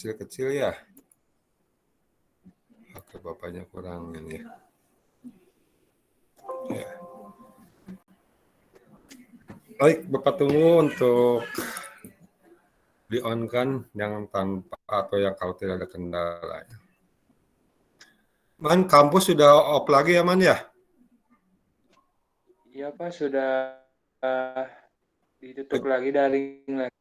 kecil-kecil ya. Oke, bapaknya kurang ini ya. Ya. Baik, Bapak tunggu untuk di-on-kan yang tanpa atau yang kalau tidak ada kendala. Man, kampus sudah off lagi ya, Man ya? Iya Pak, sudah ditutup lagi, daring lagi.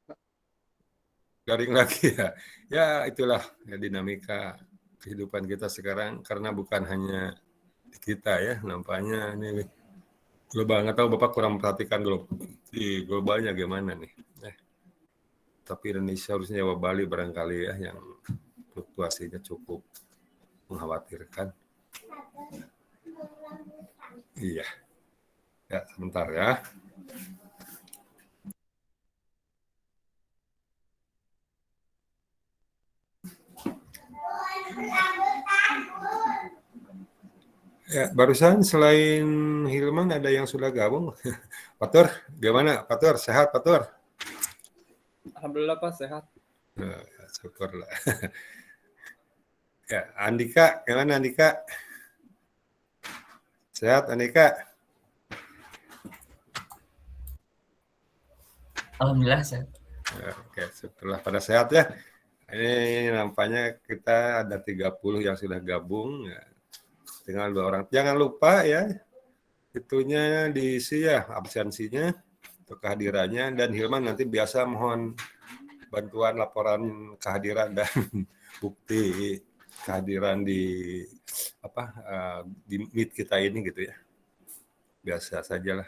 Garing lagi ya. Ya, itulah ya, dinamika kehidupan kita sekarang karena bukan hanya kita ya, nampaknya ini global. Nggak tahu Bapak kurang perhatikan di globalnya gimana nih. Tapi Indonesia harusnya Jawa Bali barangkali ya yang fluktuasinya cukup mengkhawatirkan. Iya. Ya, sebentar ya. Ya, barusan selain Hilman ada yang sudah gabung. Patur, gimana? Patur, sehat Patur? Alhamdulillah Pak, sehat. Nah, syukurlah. Ya, Andika, gimana Andika? Sehat Andika? Alhamdulillah sehat. Ya, oke, setelah pada sehat ya. Ini nampaknya kita ada 30 yang sudah gabung. Ya. Tinggal 2 orang. Jangan lupa ya, itunya diisi ya, absensinya, atau kehadirannya. Dan Hilman nanti biasa mohon bantuan laporan kehadiran dan bukti kehadiran di meet kita ini gitu ya. Biasa sajalah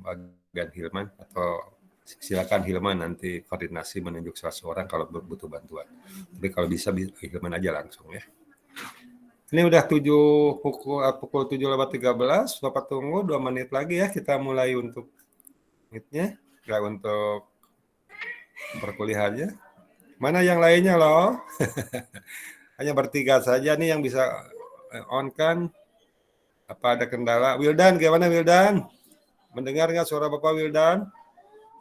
bagian Hilman atau silakan Hilman nanti koordinasi menunjuk salah seorang kalau butuh bantuan. Tapi kalau bisa Hilman aja langsung ya. Ini udah pukul 7:13, Bapak tunggu 2 menit lagi ya kita mulai untuk meet-nya, ya untuk perkuliahannya. Mana yang lainnya loh? Hanya bertiga saja nih yang bisa on kan. Apa ada kendala? Wildan, gimana Wildan? Mendengar nggak suara Bapak Wildan?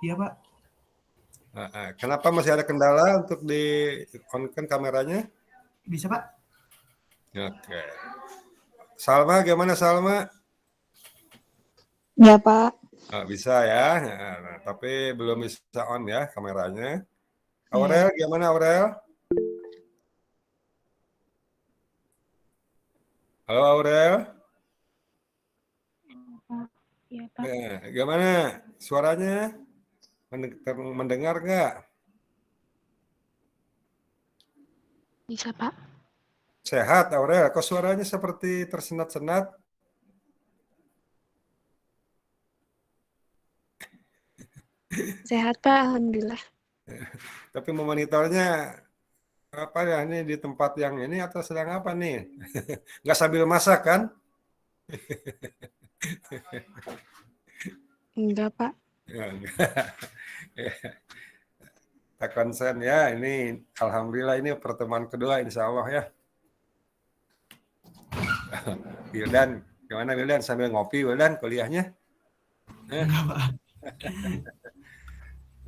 Iya Pak. Kenapa masih ada kendala untuk di on kan kameranya? Bisa Pak? Oke. Salma, gimana Salma? Ya Pak. Bisa ya, nah, tapi belum bisa on ya kameranya. Aurel, gimana Aurel? Halo Aurel. Ya Pak. Gimana suaranya? Mendengar nggak? Bisa Pak. Sehat Aurel, kok suaranya seperti tersenat-senat? Sehat Pak, Alhamdulillah. Tapi memonitornya apa ya ini di tempat yang ini atau sedang apa nih? Nggak sambil masak kan? Enggak Pak. Ya, kita konsen ya, ini Alhamdulillah ini pertemuan kedua insya Allah ya. Wildan, gimana Wildan? Sambil ngopi Wildan kuliahnya? Enggak Pak.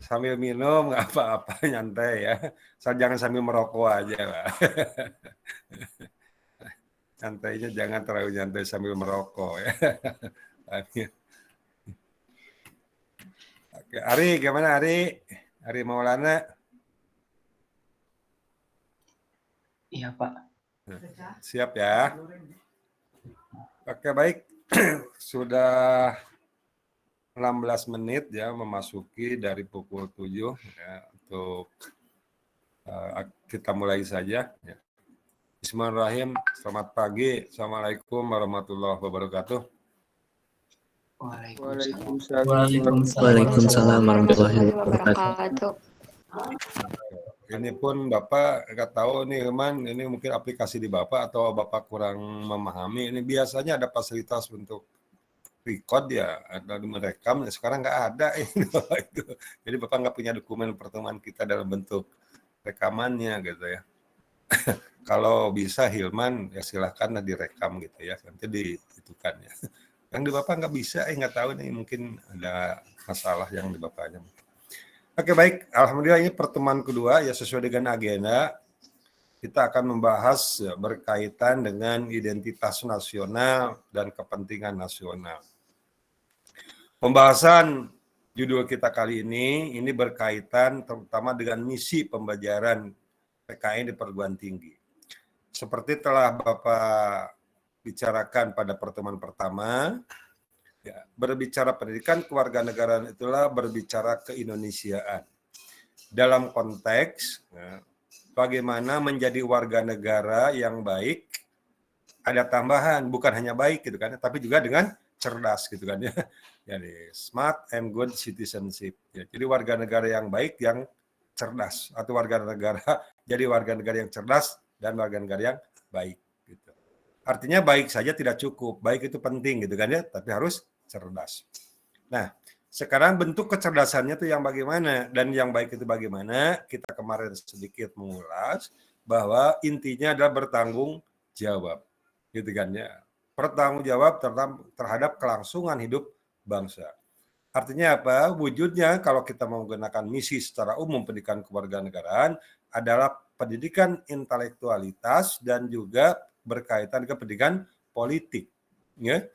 Sambil minum nggak apa-apa, nyantai ya. Jangan sambil merokok aja Pak. Santainya jangan terlalu nyantai sambil merokok ya. Oke, Ari, gimana Ari? Ari Maulana? Iya Pak. Siap ya? Oke, baik. Sudah 16 menit ya memasuki dari pukul 7 ya, untuk kita mulai saja ya. Bismillahirrahmanirrahim. Selamat pagi. Assalamualaikum warahmatullahi wabarakatuh. Waalaikumsalam warahmatullahi wabarakatuh. Ini pun Bapak nggak tahu nih Hilman, ini mungkin aplikasi di Bapak atau Bapak kurang memahami. Ini biasanya ada fasilitas untuk record ya, atau merekam. Sekarang nggak ada itu. Jadi Bapak nggak punya dokumen pertemuan kita dalam bentuk rekamannya gitu ya. Kalau bisa Hilman ya silahkan direkam gitu ya, nanti diitukan ya. Yang di Bapak nggak bisa, nggak tahu nih mungkin ada masalah yang di Bapaknya. Oke, baik. Alhamdulillah ini pertemuan kedua ya sesuai dengan agenda. Kita akan membahas ya, berkaitan dengan identitas nasional dan kepentingan nasional. Pembahasan judul kita kali ini berkaitan terutama dengan misi pembelajaran PKN di perguruan tinggi. Seperti telah Bapak bicarakan pada pertemuan pertama, ya, berbicara pendidikan kewarganegaraan itulah berbicara keindonesiaan. Dalam konteks ya, bagaimana menjadi warga negara yang baik, ada tambahan, bukan hanya baik gitu kan, tapi juga dengan cerdas gitu kan ya. Jadi smart and good citizenship. Ya, jadi warga negara yang baik yang cerdas atau warga negara jadi warga negara yang cerdas dan warga negara yang baik gitu. Artinya baik saja tidak cukup, baik itu penting gitu kan ya, tapi harus cerdas. Nah, sekarang bentuk kecerdasannya itu yang bagaimana dan yang baik itu bagaimana? Kita kemarin sedikit mengulas bahwa intinya adalah bertanggung jawab. Gitu kan ya. Bertanggung jawab terhadap kelangsungan hidup bangsa. Artinya apa? Wujudnya kalau kita mau menggunakan misi secara umum pendidikan kewarganegaraan adalah pendidikan intelektualitas dan juga berkaitan dengan pendidikan politik. Ya.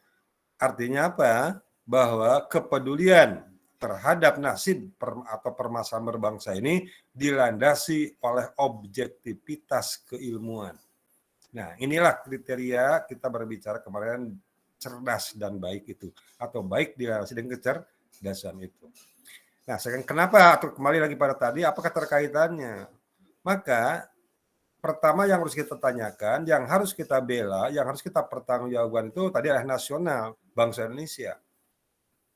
Artinya apa? Bahwa kepedulian terhadap nasib atau permasalahan berbangsa ini dilandasi oleh objektivitas keilmuan. Nah, inilah kriteria kita berbicara kemarin cerdas dan baik itu, atau baik dilandasi dengan kecerdasan itu. Nah, sekarang kenapa, atau kembali lagi pada tadi, apakah terkaitannya? Maka pertama yang harus kita tanyakan, yang harus kita bela, yang harus kita pertanggungjawabkan itu tadi adalah nasional, bangsa Indonesia.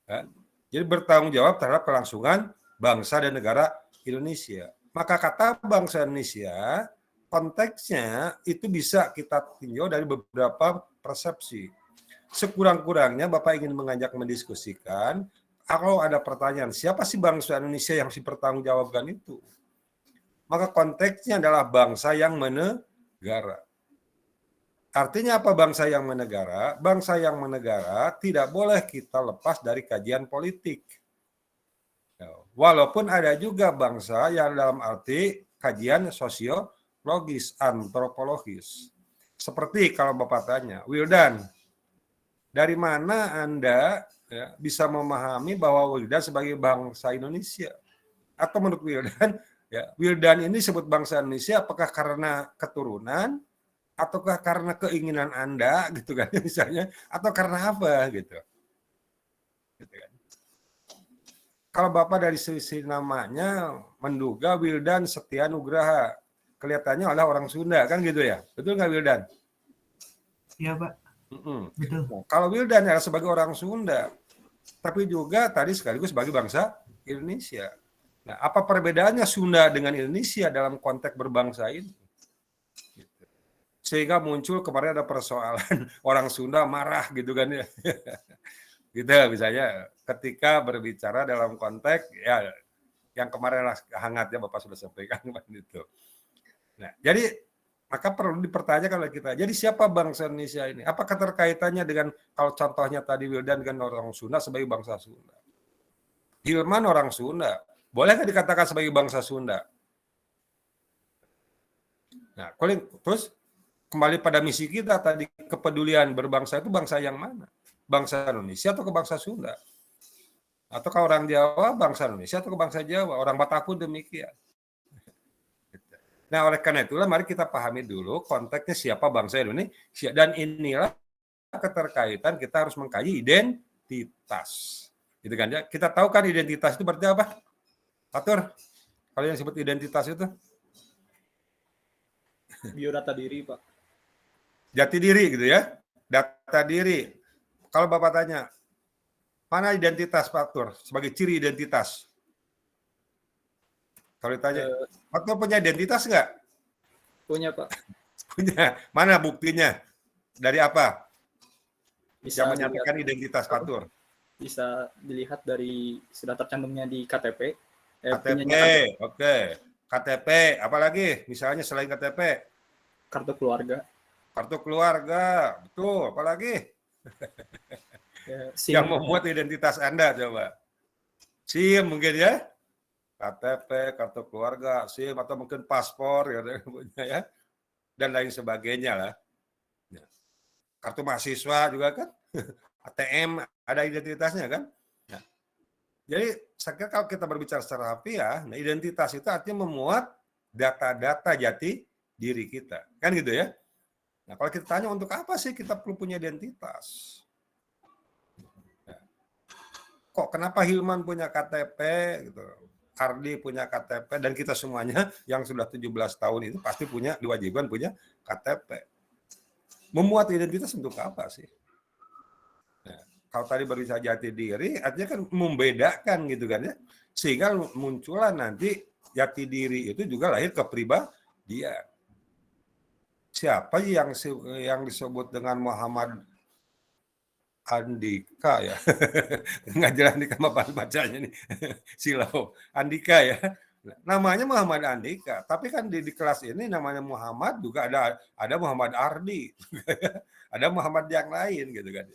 Ya. Jadi bertanggung jawab terhadap kelangsungan bangsa dan negara Indonesia. Maka kata bangsa Indonesia, konteksnya itu bisa kita tinjau dari beberapa persepsi. Sekurang-kurangnya Bapak ingin mengajak mendiskusikan, kalau ada pertanyaan, siapa sih bangsa Indonesia yang harus dipertanggungjawabkan itu? Maka konteksnya adalah bangsa yang menegara. Artinya apa bangsa yang menegara? Bangsa yang menegara tidak boleh kita lepas dari kajian politik. Walaupun ada juga bangsa yang dalam arti kajian sosiologis, antropologis. Seperti kalau Bapak tanya, Wildan, dari mana Anda ya, bisa memahami bahwa Wildan sebagai bangsa Indonesia? Atau menurut Wildan, ya, Wildan ini disebut bangsa Indonesia apakah karena keturunan, ataukah karena keinginan Anda, gitu kan, misalnya, atau karena apa, gitu. Gitu kan. Kalau Bapak dari sisi namanya menduga Wildan Setia Nugraha, kelihatannya adalah orang Sunda, kan gitu ya? Betul nggak Wildan? Iya, Pak. Betul. Nah, kalau Wildan adalah sebagai orang Sunda, tapi juga tadi sekaligus sebagai bangsa Indonesia. Nah, apa perbedaannya Sunda dengan Indonesia dalam konteks berbangsa ini? Sehingga muncul kemarin ada persoalan orang Sunda marah gitu kan ya. Gitu misalnya ketika berbicara dalam konteks ya yang kemarin hangatnya Bapak sudah sampaikan itu. Nah, jadi maka perlu dipertanyakan oleh kita. Jadi siapa bangsa Indonesia ini? Apakah terkaitannya dengan kalau contohnya tadi Wildan dengan orang Sunda sebagai bangsa Sunda? Hilman orang Sunda. Boleh nggak dikatakan sebagai bangsa Sunda? Nah, terus kembali pada misi kita tadi, kepedulian berbangsa itu bangsa yang mana? Bangsa Indonesia atau ke bangsa Sunda? Atau ke orang Jawa, bangsa Indonesia atau ke bangsa Jawa? Orang Batak pun demikian. Nah, oleh karena itulah mari kita pahami dulu konteksnya siapa bangsa Indonesia. Dan inilah keterkaitan kita harus mengkaji identitas. Gitu kan ya? Kita tahu kan identitas itu berarti apa? Atur, kalau yang disebut identitas itu? Biodata diri, Pak. Jati diri gitu ya? Data diri. Kalau Bapak tanya, mana identitas Pak Tur sebagai ciri identitas? Kalau ditanya, Pak Tur punya identitas nggak? Punya, Pak. Punya. Mana buktinya? Dari apa? Bisa yang menyatakan identitas Pak Tur? Bisa dilihat dari sudah tercantumnya di KTP. KTP, oke. KTP, apalagi? Misalnya selain KTP? Kartu keluarga. Kartu keluarga, betul. Apalagi? Ya, SIM. Yang membuat identitas Anda coba. SIM mungkin ya? KTP, kartu keluarga, SIM, atau mungkin paspor, ya, dan lain sebagainya lah. Ya. Kartu mahasiswa juga kan, ATM ada identitasnya kan. Ya. Jadi saya kira kalau kita berbicara secara harfiah, nah identitas itu artinya memuat data-data jati diri kita, kan gitu ya. Nah kalau kita tanya untuk apa sih kita perlu punya identitas? Ya. Kok kenapa Hilman punya KTP gitu? Ardi punya KTP, dan kita semuanya yang sudah 17 tahun itu pasti punya diwajibkan punya KTP. Memuat identitas untuk apa sih? Nah, kalau tadi berbicara jati diri, artinya kan membedakan gitu kan ya, sehingga muncullah nanti jati diri itu juga lahir kepribadian. Siapa yang disebut dengan Muhammad Andika ya, nggak jelas nih sama bacanya nih, silau Andika ya, namanya Muhammad Andika, tapi kan di kelas ini namanya Muhammad juga ada Muhammad Ardi, ada Muhammad yang lain gitu kan.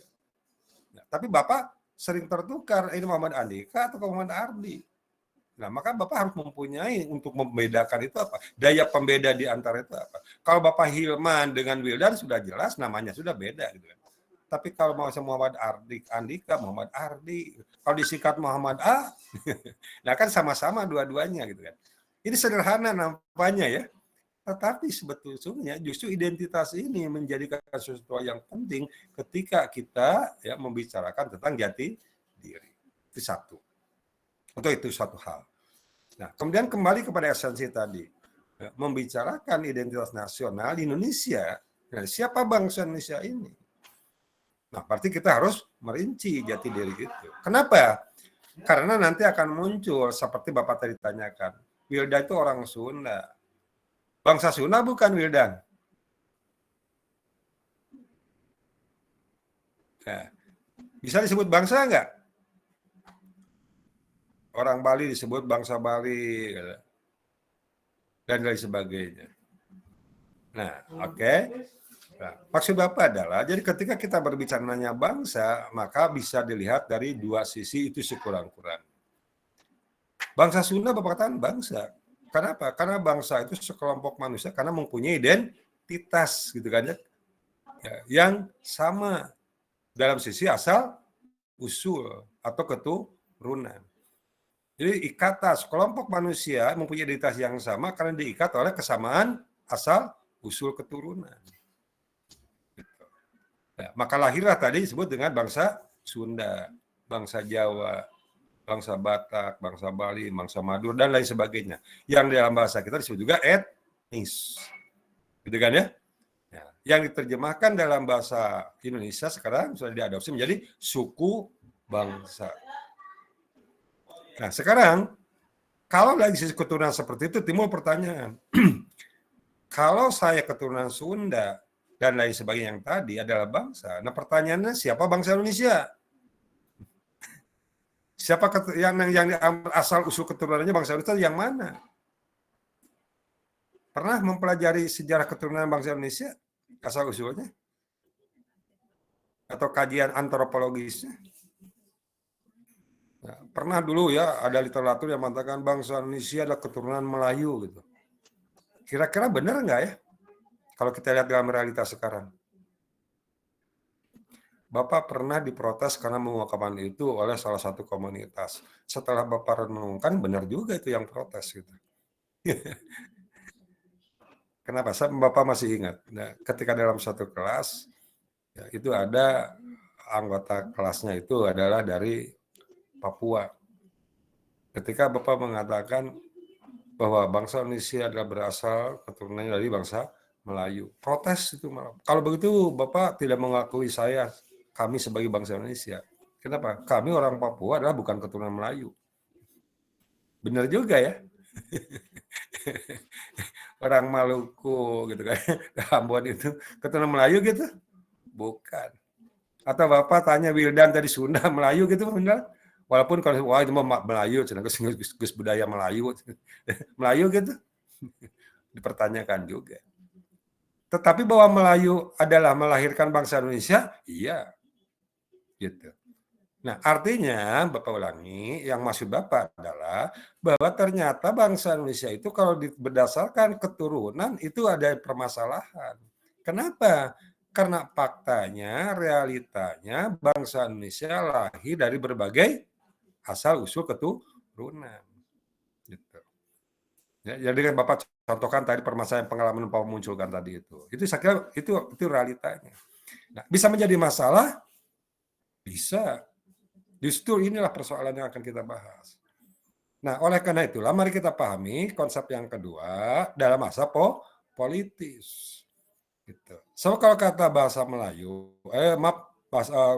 Nah, tapi Bapak sering tertukar ini Muhammad Andika atau Muhammad Ardi. Nah, maka Bapak harus mempunyai untuk membedakan itu apa, daya pembeda di antara itu apa. Kalau Bapak Hilman dengan Wildan sudah jelas namanya sudah beda gitu kan. Tapi kalau mau Muhammad Andika, Muhammad Ardi, kalau disingkat Muhammad A, nah kan sama-sama dua-duanya gitu kan. Ini sederhana nampaknya ya, tetapi sebetulnya justru identitas ini menjadi sesuatu yang penting ketika kita ya membicarakan tentang jati diri. Itu satu. Untuk itu satu hal. Nah, kemudian kembali kepada esensi tadi, ya, membicarakan identitas nasional di Indonesia. Nah, siapa bangsa Indonesia ini? Nah, berarti kita harus merinci jati diri itu. Kenapa? Karena nanti akan muncul seperti Bapak tadi tanyakan. Wildan itu orang Sunda. Bangsa Sunda bukan Wildan? Nah, bisa disebut bangsa enggak? Orang Bali disebut bangsa Bali dan lain sebagainya. Nah, oke. Nah, maksud Bapak adalah, jadi ketika kita berbicara nanya bangsa, maka bisa dilihat dari dua sisi itu sekurang-kurang. Bangsa Sunda Bapak katakan bangsa. Kenapa? Karena bangsa itu sekelompok manusia karena mempunyai identitas gitu kan ya, yang sama dalam sisi asal usul atau keturunan. Jadi ikatan sekelompok manusia mempunyai identitas yang sama karena diikat oleh kesamaan asal usul keturunan. Nah, maka lahirlah tadi disebut dengan bangsa Sunda, bangsa Jawa, bangsa Batak, bangsa Bali, bangsa Madura, dan lain sebagainya. Yang dalam bahasa kita disebut juga etnis. Gitu kan ya? Nah, yang diterjemahkan dalam bahasa Indonesia sekarang sudah diadopsi menjadi suku bangsa. Nah, sekarang kalau lagi sisi keturunan seperti itu timbul pertanyaan. Kalau saya keturunan Sunda dan lain sebagainya yang tadi adalah bangsa. Nah pertanyaannya siapa bangsa Indonesia? Siapa yang asal usul keturunannya bangsa Indonesia yang mana? Pernah mempelajari sejarah keturunan bangsa Indonesia asal usulnya? Atau kajian antropologisnya? Nah, pernah dulu ya ada literatur yang mengatakan bangsa Indonesia adalah keturunan Melayu gitu. Kira-kira benar nggak ya? Kalau kita lihat dalam realitas sekarang. Bapak pernah diprotes karena mengungkapkan itu oleh salah satu komunitas. Setelah Bapak renungkan, benar juga itu yang protes gitu. Kenapa? Bapak masih ingat. Nah, ketika dalam satu kelas, ya, itu ada anggota kelasnya itu adalah dari Papua. Ketika Bapak mengatakan bahwa bangsa Indonesia adalah berasal keturunannya dari bangsa Melayu. Protes itu malah. Kalau begitu Bapak tidak mengakui kami sebagai bangsa Indonesia. Kenapa? Kami orang Papua adalah bukan keturunan Melayu. Benar juga ya. Orang Maluku gitu kan. Ambon itu keturunan Melayu gitu? Bukan. Atau Bapak tanya Wildan tadi Sunda Melayu gitu benar? Walaupun kalau wah itu mah Melayu, sedangkan gus budaya Melayu. Melayu gitu. Dipertanyakan juga. Tetapi bahwa Melayu adalah melahirkan bangsa Indonesia, iya. Gitu. Nah, artinya, Bapak ulangi, yang maksud Bapak adalah bahwa ternyata bangsa Indonesia itu kalau berdasarkan keturunan itu ada permasalahan. Kenapa? Karena faktanya, realitanya bangsa Indonesia lahir dari berbagai asal-usul keturunan. Gitu. Ya, jadi kan Bapak contohkan tadi permasalahan pengalaman Bapak munculkan tadi itu. Itu saya kira itu realitanya. Nah, bisa menjadi masalah? Bisa. Justru inilah persoalan yang akan kita bahas. Nah, oleh karena itulah mari kita pahami konsep yang kedua dalam masa politis. Gitu. So kalau kata bahasa Melayu,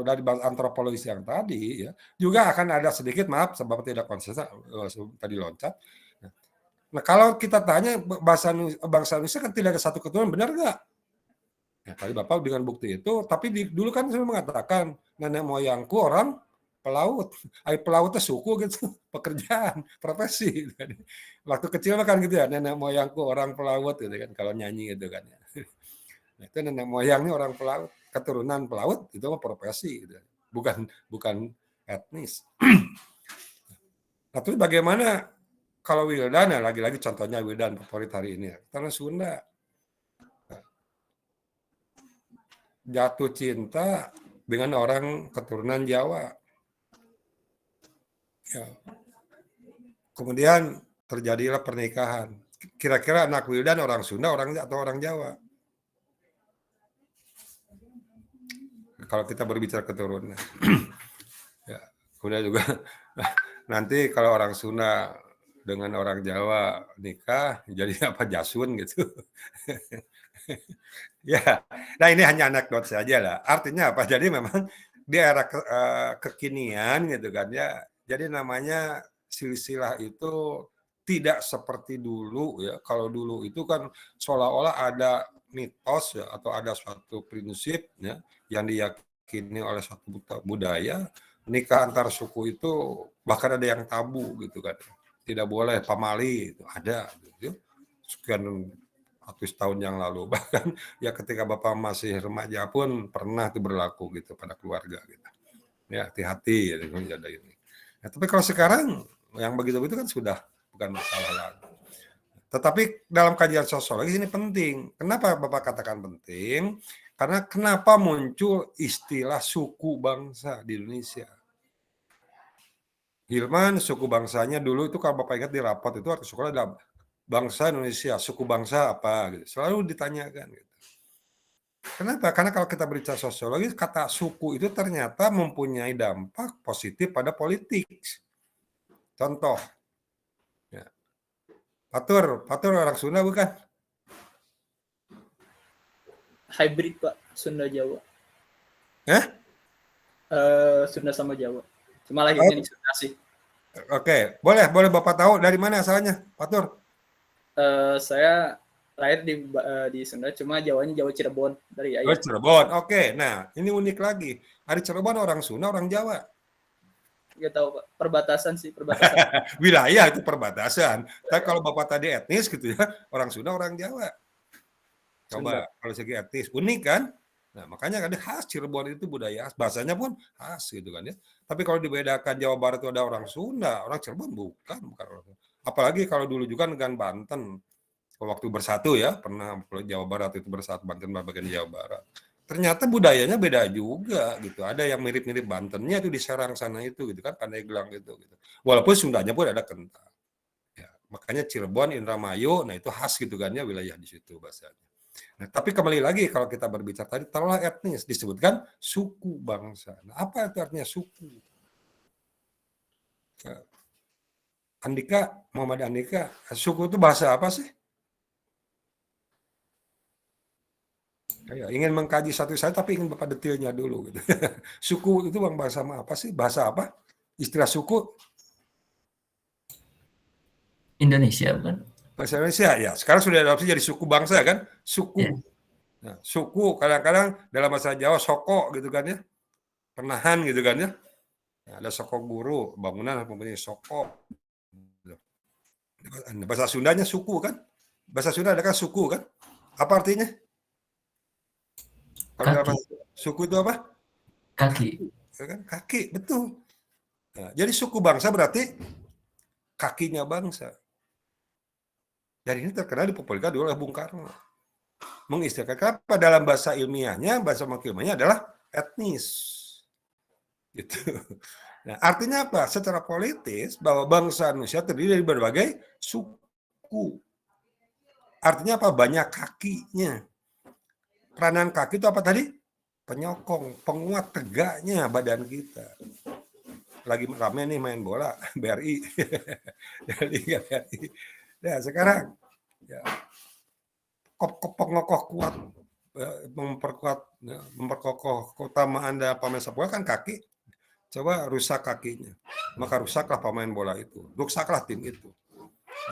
dari bahasa antropologis yang tadi ya, juga akan ada sedikit sebab tidak konsisten tadi loncat. Nah, kalau kita tanya bangsa Indonesia kan tidak ada satu keturunan, benar nggak? Ya, tadi Bapak dengan bukti itu, tapi dulu kan saya mengatakan nenek moyangku orang pelaut, pelaut itu suku gitu, pekerjaan, profesi. Waktu kecil kan gitu ya, nenek moyangku orang pelaut gitu kan, kalau nyanyi gitu kan. Nah, itu nenek moyangnya orang pelaut, keturunan pelaut itu mah profesi, gitu. bukan etnis. Nah, terus bagaimana kalau Wildan, ya lagi-lagi contohnya Wildan favorit hari ini, karena Sunda jatuh cinta dengan orang keturunan Jawa. Ya. Kemudian terjadilah pernikahan. Kira-kira anak Wildan orang Sunda atau orang Jawa? Kalau kita berbicara keturunan. Ya, kemudian juga nanti kalau orang Sunda dengan orang Jawa nikah jadi apa jasun gitu. Ya, nah ini hanya anekdot saja lah. Artinya apa? Jadi memang di era kekinian gitu kan ya. Jadi namanya silsilah itu tidak seperti dulu ya. Kalau dulu itu kan seolah-olah ada mitos ya atau ada suatu prinsip ya yang diyakini oleh suatu budaya, nikah antar suku itu bahkan ada yang tabu gitu kan. Tidak boleh pamali itu ada gitu. Sekian ratus tahun yang lalu, bahkan ya ketika Bapak masih remaja pun pernah itu berlaku gitu pada keluarga gitu. Ya hati-hati ya ada ini. Nah, tapi kalau sekarang yang begitu-begitu kan sudah bukan masalah lagi. Tetapi dalam kajian sosiologi ini penting. Kenapa Bapak katakan penting? Karena kenapa muncul istilah suku bangsa di Indonesia? Hilman, suku bangsanya dulu itu kalau Bapak ingat di rapot itu waktu sekolah ada bangsa Indonesia, suku bangsa apa gitu. Selalu ditanyakan gitu. Kenapa? Karena kalau kita berbicara sosiologi, kata suku itu ternyata mempunyai dampak positif pada politik. Contoh, ya. Patur orang Sunda bukan? Hybrid Pak, Sunda Jawa. Sunda sama Jawa. Cuma lahirnya di Sunda sih. Oke, boleh Bapak tahu dari mana asalnya, Patur? Saya lahir di Sunda, cuma Jawanya Jawa Cirebon dari ayah. Oh, Cirebon. Oke, nah ini unik lagi. Ada Cirebon orang Sunda, orang Jawa. Nggak tahu Pak, perbatasan. Wilayah itu perbatasan. Tapi kalau Bapak tadi etnis gitu ya, orang Sunda, orang Jawa. Coba kalau segi etnis, unik kan? Nah, makanya kan khas Cirebon itu budaya khas, bahasanya pun khas gitu kan ya. Tapi kalau dibedakan Jawa Barat itu ada orang Sunda, orang Cirebon bukan orang Sunda. Apalagi kalau dulu juga dengan Banten, waktu bersatu ya, pernah Jawa Barat itu bersatu, Banten bagian Jawa Barat. Ternyata budayanya beda juga gitu. Ada yang mirip-mirip Bantennya itu di Serang sana itu gitu kan, Pandeglang gitu. Walaupun Sundanya pun ada kental. Ya, makanya Cirebon, Indramayu, nah itu khas gitu kan ya wilayah di situ bahasanya. Nah, tapi kembali lagi kalau kita berbicara tadi taruhlah etnis disebutkan suku bangsa. Nah, apa itu artinya suku? Muhammad Andika, suku itu bahasa apa sih? Ya, ingin mengkaji satu-satu tapi ingin Bapak detailnya dulu gitu. Suku itu bahasa apa sih? Bahasa apa? Istilah suku Indonesia bukan? bahasa Indonesia ya. Sekarang sudah adopsi jadi suku bangsa kan? Suku. Yeah. Nah, suku kadang-kadang dalam bahasa Jawa soko gitu kan ya. Penahan gitu kan ya. Nah, ada soko guru, bangunan mempunyai soko. Bahasa Sundanya suku kan? Bahasa Sunda ada kan suku kan? Apa artinya? Kalau suku itu apa? Kaki. Ya kan? Kaki, betul. Nah, jadi suku bangsa berarti kakinya bangsa. Dan ini terkenal dipopulerkan dulu oleh Bung Karno. Mengistilahkan kenapa dalam bahasa ilmiahnya, bahasa ilmiahnya adalah etnis. Gitu. Nah, artinya apa? Secara politis bahwa bangsa Indonesia terdiri dari berbagai suku. Artinya apa? Banyak kakinya. Peranan kaki itu apa tadi? Penyokong, penguat tegaknya badan kita. Lagi rame nih main bola, BRI. Liga BRI. Nah, sekarang ya, pengokoh kuat, memperkokoh keutamaan Anda pemain sepak bola kan kaki. Coba rusak kakinya, maka rusaklah pemain bola itu, rusaklah tim itu.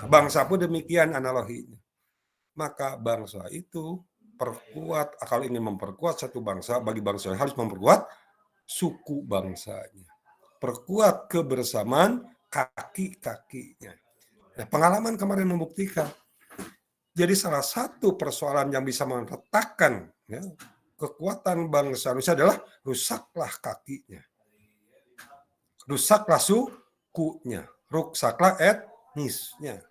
Bangsa pun demikian analoginya. Maka bangsa itu perkuat, kalau ingin memperkuat satu bangsa, bagi bangsa harus memperkuat suku bangsanya. Perkuat kebersamaan kaki-kakinya. Nah, pengalaman kemarin membuktikan. Jadi salah satu persoalan yang bisa meletakkan ya, kekuatan bangsa Indonesia adalah rusaklah kakinya. Rusaklah sukunya. Rusaklah etnisnya.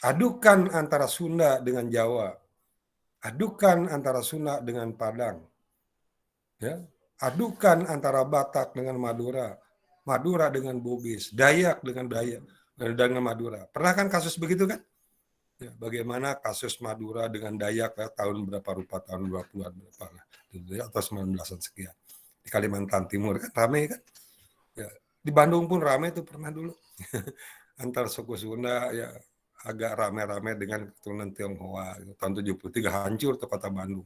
Adukan antara Sunda dengan Jawa. Adukan antara Sunda dengan Padang. Ya. Adukan antara Batak dengan Madura. Madura dengan Bugis. Dayak dengan Madura. Pernah kan kasus begitu kan? Ya, bagaimana kasus Madura dengan Dayak ya, tahun berapa rupa, tahun 20-an berapa lah. Atau 19-an sekian. Di Kalimantan Timur kan ramai kan? Ya. Di Bandung pun ramai itu pernah dulu. Antar suku Sunda ya agak ramai-ramai dengan keturunan Tionghoa. Tahun 73 hancur tuh kota Bandung.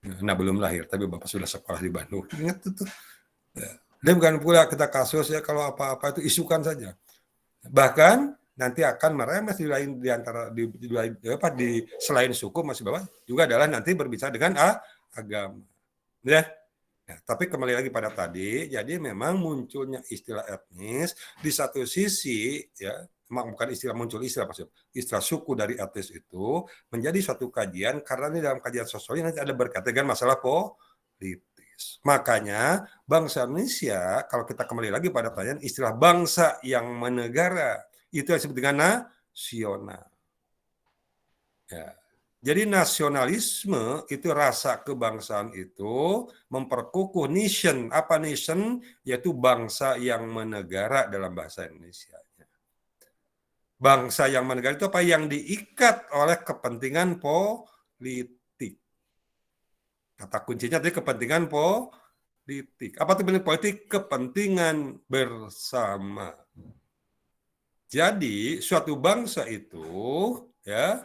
Nah belum lahir, tapi Bapak sudah sekolah di Bandung. Ingat itu. Ya. Dan bukan pula kita kasus ya kalau apa-apa itu isukan saja. Bahkan nanti akan meremes di selain suku masih Bapak juga adalah nanti berbicara dengan agama. Ya. Ya, tapi kembali lagi pada tadi, jadi memang munculnya istilah etnis di satu sisi ya, bukan istilah muncul istilah maksud, istilah suku dari etnis itu menjadi suatu kajian karena ini dalam kajian sosial nanti ada berkaitan dengan masalah politis. Makanya bangsa Indonesia kalau kita kembali lagi pada pertanyaan istilah bangsa yang menegara itu yang disebut dengan nasional. Ya. Jadi nasionalisme itu rasa kebangsaan itu memperkukuh nation. Apa nation? Yaitu bangsa yang menegara dalam bahasa Indonesia. Bangsa yang menegara itu apa? Yang diikat oleh kepentingan politik. Kata kuncinya tadi kepentingan politik. Apa itu kepentingan politik? Kepentingan bersama. Jadi suatu bangsa itu ya,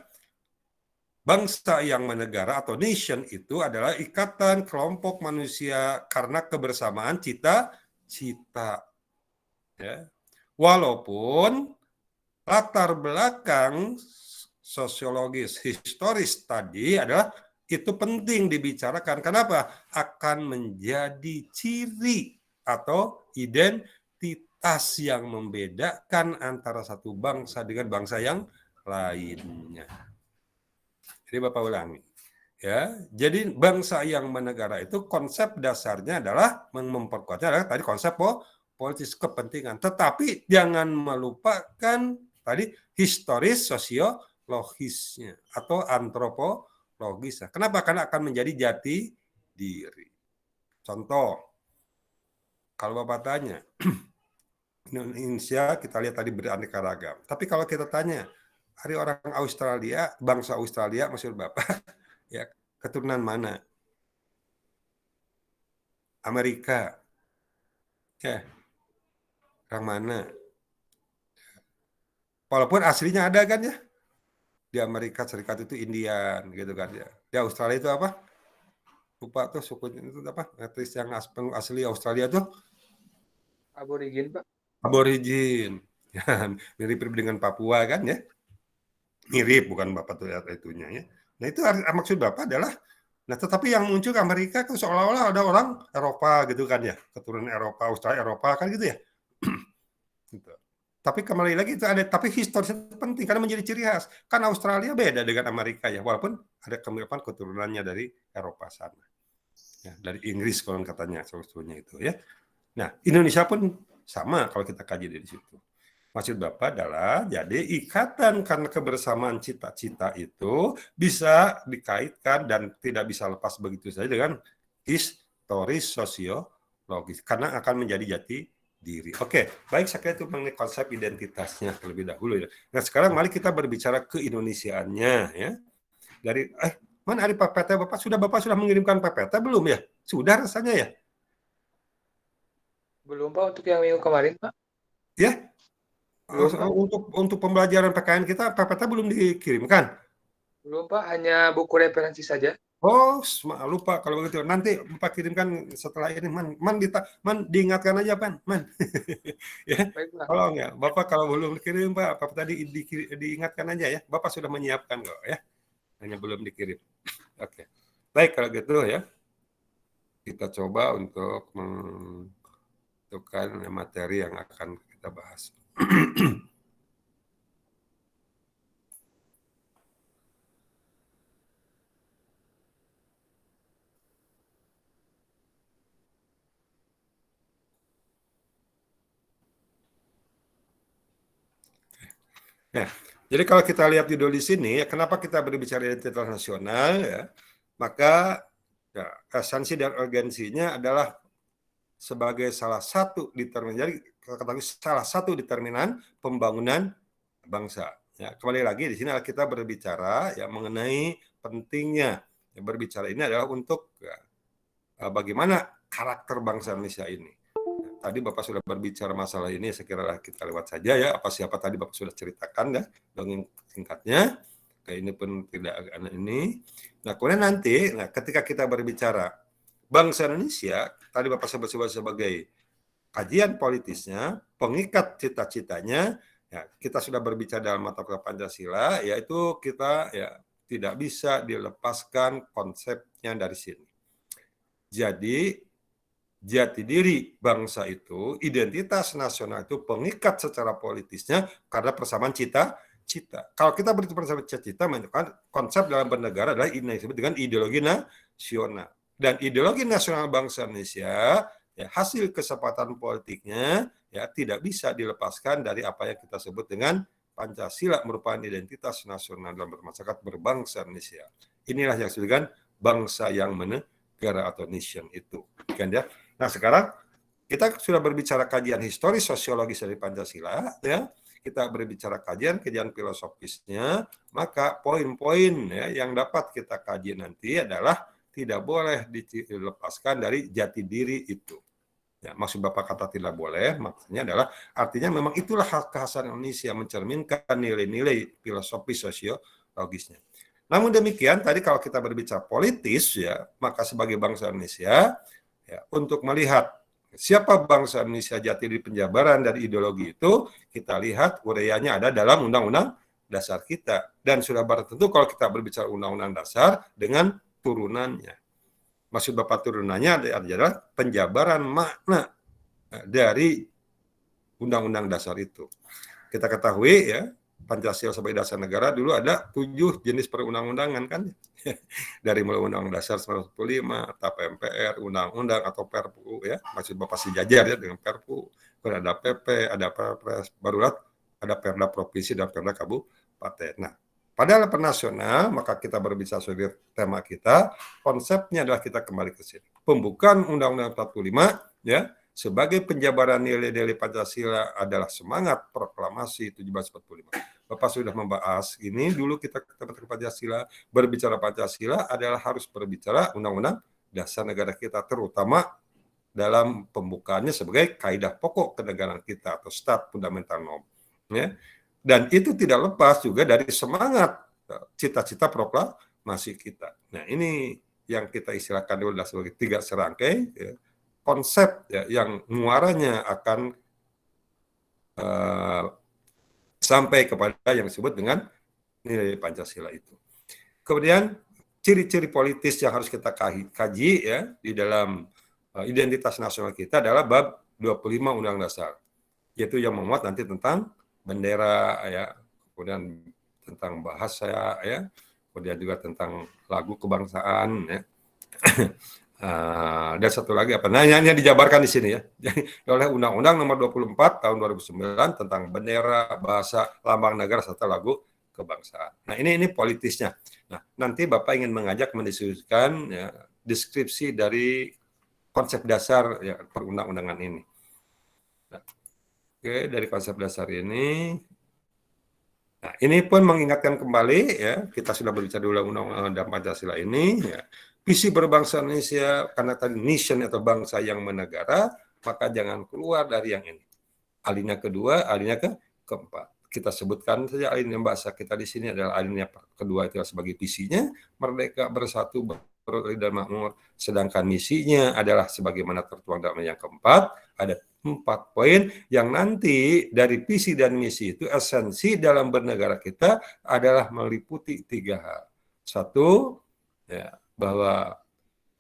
bangsa yang menegara atau nation itu adalah ikatan kelompok manusia karena kebersamaan cita-cita. Ya. Walaupun latar belakang sosiologis, historis tadi adalah itu penting dibicarakan. Kenapa? Akan menjadi ciri atau identitas yang membedakan antara satu bangsa dengan bangsa yang lainnya. Jadi Bapak ulangi. Ya, jadi bangsa yang menegara itu konsep dasarnya adalah memperkuatnya adalah tadi konsep politis kepentingan. Tetapi jangan melupakan tadi historis sosiologisnya atau antropologisnya. Kenapa? Karena akan menjadi jati diri. Contoh, kalau Bapak tanya, Indonesia kita lihat tadi beraneka ragam. Tapi kalau kita tanya, hari orang Australia, bangsa Australia, maksud Bapak, ya keturunan mana? Amerika. Ya. Orang mana? Walaupun aslinya ada kan ya? Di Amerika Serikat itu Indian gitu kan ya. Di Australia itu apa? Lupa tuh sukunya itu apa? Etnis yang asli Australia tuh Aborigin, Pak. Aborigin. Ya, mirip dengan Papua kan ya? Mirip, bukan Bapak tuh itunya ya. Nah itu maksud Bapak adalah, nah tetapi yang muncul ke Amerika kan seolah-olah ada orang Eropa gitu kan ya, keturunan Eropa, Australia, Eropa kan gitu ya. Gitu. Tapi kembali lagi itu ada, tapi historisnya penting karena menjadi ciri khas. Kan Australia beda dengan Amerika ya, walaupun ada kemiripan keturunannya dari Eropa sana. Ya, dari Inggris konon katanya sebetulnya itu ya. Nah, Indonesia pun sama kalau kita kaji dari situ. Maksud Bapak adalah jadi ikatan karena kebersamaan cita-cita itu bisa dikaitkan dan tidak bisa lepas begitu saja dengan historis sosiologis karena akan menjadi jati diri. Oke, baik saya itu mengenai konsep identitasnya terlebih dahulu ya. Nah, sekarang mari kita berbicara keindonesiaannya ya. Dari mana ada PPT Bapak sudah mengirimkan PPT belum ya? Sudah rasanya ya? Belum Pak untuk yang minggu kemarin Pak. Ya? Belum Pak. Untuk pembelajaran PKN kita PPT belum dikirimkan? Belum Pak, hanya buku referensi saja. Oh, lupa kalau begitu. Nanti Bapak kirimkan setelah ini, Man diingatkan aja, Man. Ya, Baik Pak. tolong ya. Bapak kalau belum dikirim, Pak, apa tadi diingatkan aja ya. Bapak sudah menyiapkan kok ya. Hanya belum dikirim. Oke. Baik kalau gitu ya. Kita coba untuk menentukan materi yang akan kita bahas. Nah, jadi kalau kita lihat judul di sini, ya, kenapa kita berbicara identitas nasional, ya, maka ya, esensi dan urgensinya adalah sebagai salah satu determinan, jadi salah satu determinan pembangunan bangsa. Ya, kembali lagi di sini kita berbicara ya mengenai pentingnya ya, berbicara ini adalah untuk ya, bagaimana karakter bangsa Indonesia ini. Tadi Bapak sudah berbicara masalah ini, saya kira kita lewat saja ya, siapa tadi Bapak sudah ceritakan ya, dongeng singkatnya, kayak ini pun tidak akan ini. Nah, kemudian nanti, ketika kita berbicara bangsa Indonesia, tadi Bapak sebut sebagai kajian politisnya, pengikat cita-citanya, ya, kita sudah berbicara dalam mata kuliah Pancasila, yaitu kita ya tidak bisa dilepaskan konsepnya dari sini. Jadi, jati diri bangsa itu, identitas nasional itu pengikat secara politisnya karena persamaan cita-cita. Kalau kita berbicara persamaan cita-cita, konsep dalam bernegara adalah ini yang disebut dengan ideologi nasional. Dan ideologi nasional bangsa Indonesia, ya, hasil kesepakatan politiknya ya tidak bisa dilepaskan dari apa yang kita sebut dengan Pancasila merupakan identitas nasional dalam bermasyarakat berbangsa Indonesia. Inilah yang disebut dengan bangsa yang menegara atau nation itu. Kan ya? Nah, sekarang kita sudah berbicara kajian historis sosiologis dari Pancasila, ya. Kita berbicara kajian filosofisnya, maka poin-poin ya, yang dapat kita kaji nanti adalah tidak boleh dilepaskan dari jati diri itu. Ya, maksud Bapak kata tidak boleh, maksudnya adalah artinya memang itulah kekhasan Indonesia mencerminkan nilai-nilai filosofis sosiologisnya. Namun demikian, tadi kalau kita berbicara politis, ya, maka sebagai bangsa Indonesia, ya, untuk melihat siapa bangsa Indonesia jati diri penjabaran dari ideologi itu, kita lihat uraiannya ada dalam Undang-Undang Dasar kita. Dan sudah barang tentu kalau kita berbicara Undang-Undang Dasar dengan turunannya. Maksud Bapak turunannya adalah penjabaran makna dari Undang-Undang Dasar itu. Kita ketahui ya, Pancasila sebagai dasar negara dulu ada 7 jenis perundang-undangan kan. Dari mulai Undang-Undang Dasar 1945, TAP MPR, Undang-Undang atau Perpu ya. Maksud Bapak sejajar ya dengan Perpu. Kemudian ada PP, ada Perpres, barulah ada Perda Provinsi dan Perda Kabupaten. Nah, pada level nasional, maka kita berbicara soal tema kita, konsepnya adalah kita kembali ke sini. Pembukaan Undang-Undang 45 ya, sebagai penjabaran nilai-nilai Pancasila adalah semangat proklamasi 1745. Bapak sudah membahas ini dulu kita Pancasila, berbicara Pancasila adalah harus berbicara Undang-Undang Dasar negara kita, terutama dalam pembukaannya sebagai kaidah pokok kenegaraan kita atau stat fundamental norm. Ya. Dan itu tidak lepas juga dari semangat cita-cita proklamasi kita. Nah, ini yang kita istilahkan dulu sebagai 3 serangkai ya, konsep ya, yang muaranya akan sampai kepada yang disebut dengan nilai Pancasila itu. Kemudian ciri-ciri politis yang harus kita kaji ya di dalam identitas nasional kita adalah bab 25 Undang Dasar, yaitu yang memuat nanti tentang bendera ya, kemudian tentang bahasa ya, kemudian juga tentang lagu kebangsaan ya. Dan satu lagi apa? Nah, yang dijabarkan di sini ya. Jadi oleh Undang-Undang Nomor 24 Tahun 2009 tentang bendera, bahasa, lambang negara serta lagu kebangsaan. Nah, ini politisnya. Nah, nanti Bapak ingin mengajak mendiskusikan ya, deskripsi dari konsep dasar ya, perundang-undangan ini. Nah, oke, dari konsep dasar ini. Nah, ini pun mengingatkan kembali ya, kita sudah berbicara di Undang-Undang Pancasila ini ya. Visi berbangsa Indonesia, karena tadi nation atau bangsa yang menegara, maka jangan keluar dari yang ini. Alinea kedua, alinea keempat. Kita sebutkan saja alinea bahasa kita di sini adalah alinea kedua itu sebagai visinya, merdeka, bersatu, beradil dan makmur. Sedangkan misinya adalah sebagaimana tertuang dalam yang keempat, ada 4 poin yang nanti dari visi dan misi itu esensi dalam bernegara kita adalah meliputi 3 hal. 1, ya, bahwa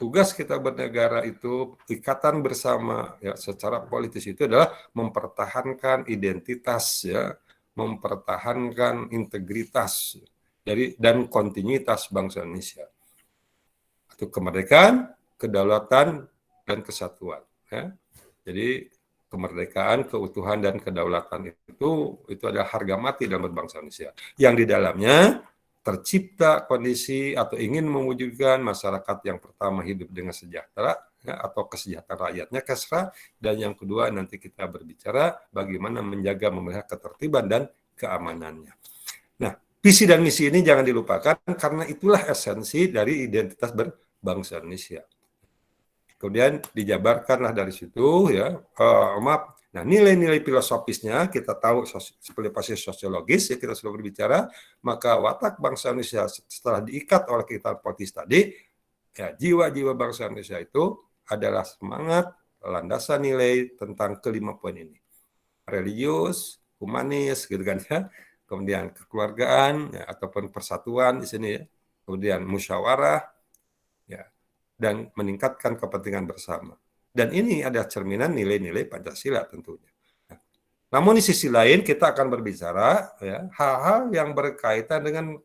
tugas kita bernegara itu ikatan bersama ya secara politis itu adalah mempertahankan identitas ya, mempertahankan integritas dan kontinuitas bangsa Indonesia. Itu kemerdekaan, kedaulatan dan kesatuan ya. Jadi kemerdekaan, keutuhan dan kedaulatan itu adalah harga mati dalam berbangsa Indonesia. Yang di dalamnya tercipta kondisi atau ingin mewujudkan masyarakat yang pertama hidup dengan sejahtera ya, atau kesejahteraan rakyatnya kesra, dan yang kedua nanti kita berbicara bagaimana menjaga memelihara ketertiban dan keamanannya. Nah, visi dan misi ini jangan dilupakan karena itulah esensi dari identitas berbangsa Indonesia. Kemudian dijabarkanlah dari situ ya, nah nilai-nilai filosofisnya kita tahu seperti pasti sosiologis ya kita sudah berbicara, maka watak bangsa Indonesia setelah diikat oleh kita politis tadi, ya jiwa-jiwa bangsa Indonesia itu adalah semangat, landasan nilai tentang kelima poin ini, religius, humanis gitu kan ya, kemudian kekeluargaan ya, ataupun persatuan di sini ya, kemudian musyawarah ya, dan meningkatkan kepentingan bersama. Dan ini ada cerminan nilai-nilai Pancasila tentunya. Nah, namun di sisi lain kita akan berbicara ya, hal-hal yang berkaitan dengan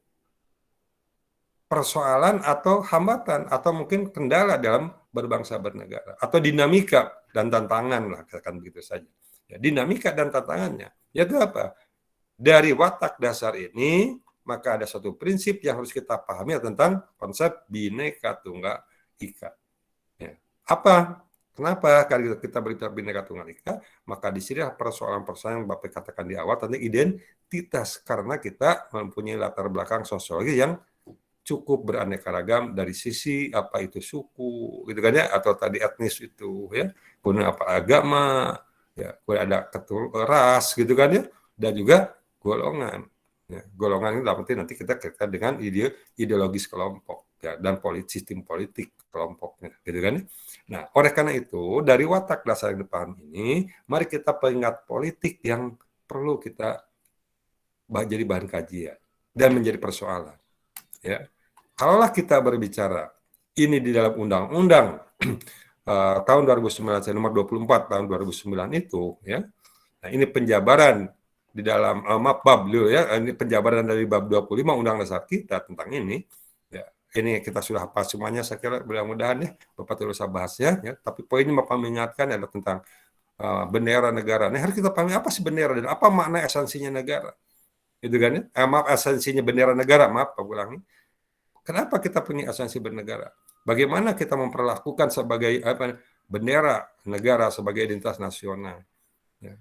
persoalan atau hambatan atau mungkin kendala dalam berbangsa bernegara atau dinamika dan tantangan lah katakan begitu saja. Ya, dinamika dan tantangannya yaitu apa? Dari watak dasar ini maka ada satu prinsip yang harus kita pahami tentang konsep Bhinneka Tunggal Ika. Ya. Apa? Kenapa kalau kita berbicara Bhinneka Tunggal Ika? Maka di sini persoalan-persoalan yang Bapak katakan di awal tentang identitas, karena kita mempunyai latar belakang sosiologis yang cukup beraneka ragam dari sisi apa itu suku, gitu kan ya, atau tadi etnis itu ya, kemudian apa agama, ya, kemudian ada ras, gitu kan ya, dan juga golongan. Ya, golongan ini dalam arti nanti kita kaitkan dengan ideologis kelompok. Ya, dan sistem politik kelompoknya, gitu kan? Nah, oleh karena itu dari watak dasar yang depan ini, mari kita pengingat politik yang perlu kita jadi bahan kajian dan menjadi persoalan. Ya, kalaulah kita berbicara ini di dalam undang-undang tahun 2009 nomor 24 tahun 2009 itu, ya, nah ini penjabaran di dalam bab ya, ini penjabaran dari bab 25 Undang Dasar kita tentang ini. Ini kita sudah hafal semuanya, saya kira mudah-mudahan ya Bapak terus bahasnya ya. Tapi poinnya Bapak mengingatkan adalah tentang bendera negara. Nah, harus kita pahami apa sih bendera dan apa makna esensinya negara. Itu kan ya? Maaf, esensinya bendera negara, maaf Pak ulangi. Kenapa kita punya esensi bernegara? Bagaimana kita memperlakukan sebagai bendera negara sebagai identitas nasional. Ya.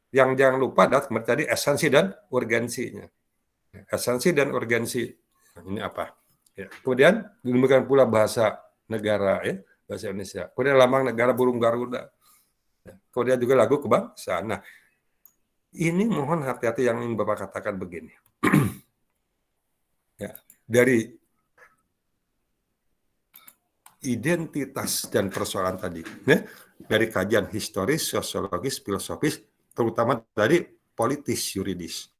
Yang jangan lupa adalah tadi esensi dan urgensinya. Esensi dan urgensi. Ini apa? Ya. Kemudian demikian pula bahasa negara ya, bahasa Indonesia. Kemudian lambang negara burung Garuda. Ya. Kemudian juga lagu kebangsaan. Nah, ini mohon hati-hati yang ingin Bapak katakan begini. Ya, dari identitas dan persoalan tadi, ya, dari kajian historis, sosiologis, filosofis, terutama dari politis, yuridis.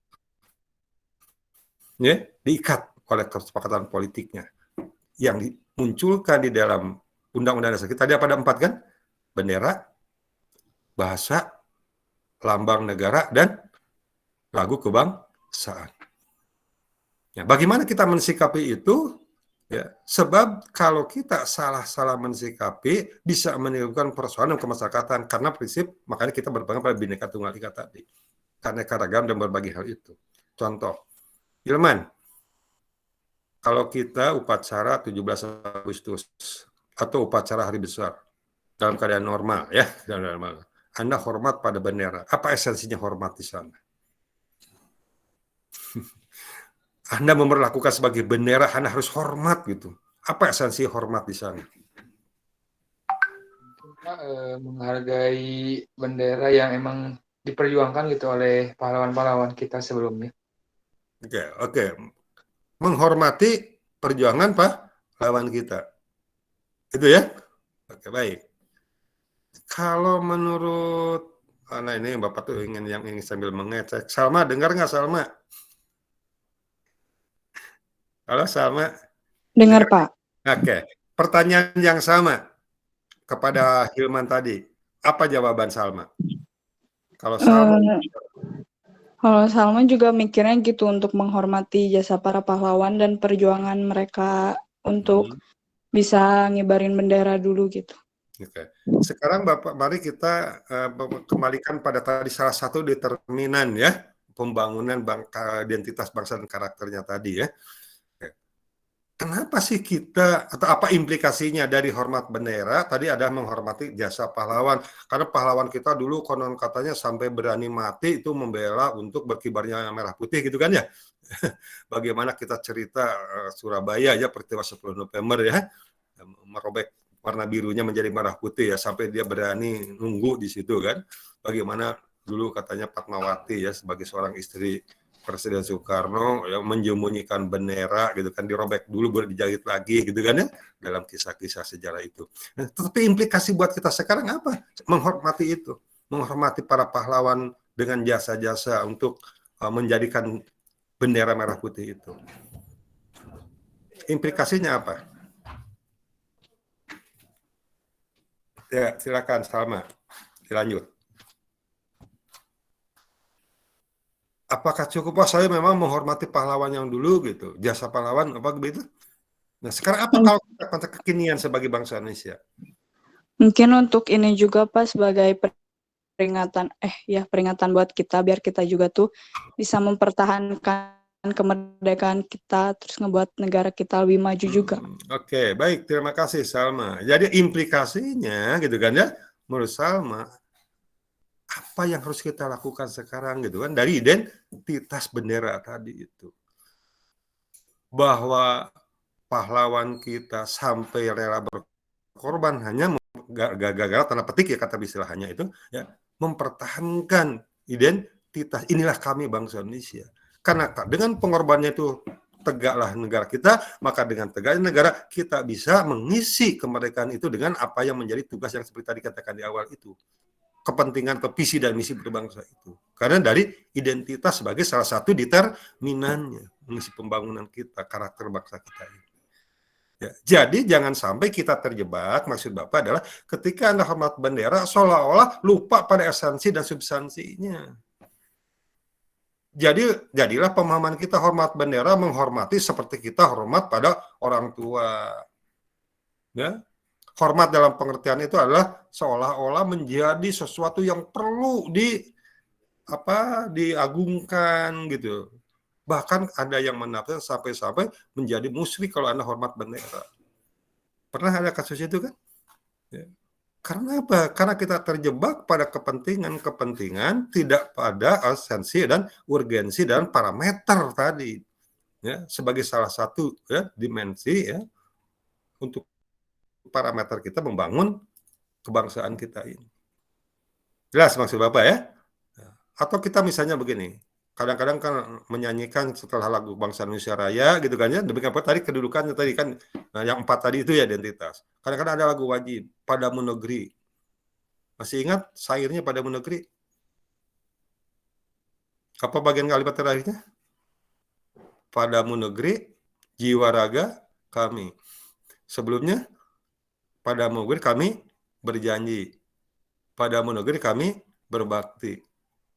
Ya, diikat oleh kesepakatan politiknya yang dimunculkan di dalam Undang-Undang Dasar kita. Tadi ada 4 kan? Bendera, bahasa, lambang negara, dan lagu kebangsaan. Ya, bagaimana kita mensikapi itu? Ya, sebab kalau kita salah-salah mensikapi bisa menimbulkan persoalan kemasyarakatan karena prinsip makanya kita berpegang pada Bhinneka Tunggal Ika tadi. Keanekaragaman ragam dan berbagai hal itu. Contoh, Hilman, kalau kita upacara 17 Agustus atau upacara hari besar dalam keadaan normal ya, dalam keadaan normal. Anda hormat pada bendera. Apa esensinya hormat di sana? Anda memperlakukan sebagai bendera, Anda harus hormat gitu. Apa esensi hormat di sana? Pak, menghargai bendera yang emang diperjuangkan gitu oleh pahlawan-pahlawan kita sebelumnya. Oke. Menghormati perjuangan pahlawan kita. Itu ya? Oke, baik. Kalau menurut nah ini Bapak tuh ingin sambil mengecek. Salma, dengar nggak Salma? Halo Salma. Dengar, Pak. Oke. Pertanyaan yang sama kepada Hilman tadi. Apa jawaban Salma? Kalau Salma Kalau Salma juga mikirnya gitu untuk menghormati jasa para pahlawan dan perjuangan mereka untuk bisa ngibarin bendera dulu gitu. Oke. Sekarang Bapak, mari kita kembalikan pada tadi salah satu determinan ya pembangunan identitas bangsa dan karakternya tadi ya. Kenapa sih kita atau apa implikasinya dari hormat bendera? Tadi ada menghormati jasa pahlawan. Karena pahlawan kita dulu konon katanya sampai berani mati itu membela untuk berkibarnya merah putih gitu kan ya. Bagaimana kita cerita Surabaya ya peristiwa 10 November ya. Merobek warna birunya menjadi merah putih ya sampai dia berani nunggu di situ kan. Bagaimana dulu katanya Fatmawati ya sebagai seorang istri Presiden Soekarno yang menyembunyikan bendera gitu kan dirobek dulu baru dijahit lagi gitu kan ya dalam kisah-kisah sejarah itu. Nah, tetapi implikasi buat kita sekarang apa? Menghormati itu, menghormati para pahlawan dengan jasa-jasa untuk menjadikan bendera merah putih itu. Implikasinya apa? Ya, silakan Salma. Dilanjut. Apakah cukup saya memang menghormati pahlawan yang dulu gitu, jasa pahlawan apa begitu? Nah, sekarang apa kalau kita konteks kekinian sebagai bangsa Indonesia? Mungkin untuk ini juga Pak sebagai peringatan buat kita biar kita juga tuh bisa mempertahankan kemerdekaan kita terus ngebuat negara kita lebih maju juga. Oke, baik, terima kasih Salma. Jadi implikasinya gitu kan ya, menurut Salma apa yang harus kita lakukan sekarang gitu kan dari identitas bendera tadi itu. Bahwa pahlawan kita sampai rela berkorban hanya gara-gara tanda petik ya kata istilahnya itu ya mempertahankan identitas inilah kami bangsa Indonesia. Karena dengan pengorbanannya itu tegaklah negara kita, maka dengan tegaknya negara kita bisa mengisi kemerdekaan itu dengan apa yang menjadi tugas yang seperti tadi katakan di awal itu. Kepentingan atau visi dan misi berbangsa itu. Karena dari identitas sebagai salah satu determinannya mengisi pembangunan kita, karakter bangsa kita ini. Ya, jadi jangan sampai kita terjebak, maksud Bapak adalah ketika Anda hormat bendera seolah-olah lupa pada esensi dan substansinya. Jadilah pemahaman kita hormat bendera menghormati seperti kita hormat pada orang tua. Ya. Hormat dalam pengertian itu adalah seolah-olah menjadi sesuatu yang perlu diagungkan gitu. Bahkan ada yang menafsirkan sampai menjadi musyrik kalau Anda hormat bendera. Pernah ada kasus itu kan? Ya. Karena apa? Karena kita terjebak pada kepentingan tidak pada esensi dan urgensi dan parameter tadi. Ya, sebagai salah satu ya dimensi ya untuk parameter kita membangun kebangsaan kita ini. Jelas maksud Bapak ya? Atau kita misalnya begini, kadang-kadang kan menyanyikan setelah lagu Bangsa Indonesia Raya gitu kan ya, demikian apa tadi kedudukannya tadi kan, nah yang 4 tadi itu ya identitas. Kadang-kadang ada lagu wajib, Padamu Negeri. Masih ingat syairnya Padamu Negeri? Apa bagian kalimat terakhirnya? Padamu negeri, jiwa raga kami. Sebelumnya, padamu negeri kami berjanji. Padamu negeri kami berbakti.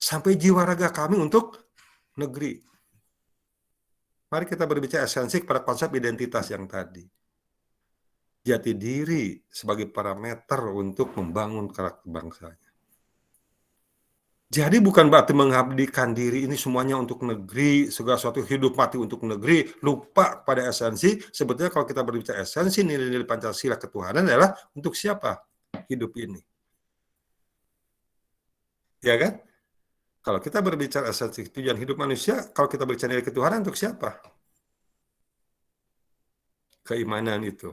Sampai jiwa raga kami untuk negeri. Mari kita berbicara esensi pada konsep identitas yang tadi. Jati diri sebagai parameter untuk membangun karakter bangsanya. Jadi bukan berarti mengabdikan diri ini semuanya untuk negeri, segala sesuatu hidup mati untuk negeri, lupa pada esensi. Sebetulnya kalau kita berbicara esensi nilai-nilai Pancasila ketuhanan adalah untuk siapa hidup ini. Ya kan? Kalau kita berbicara esensi tujuan hidup manusia, kalau kita berbicara nilai ketuhanan untuk siapa? Keimanan itu,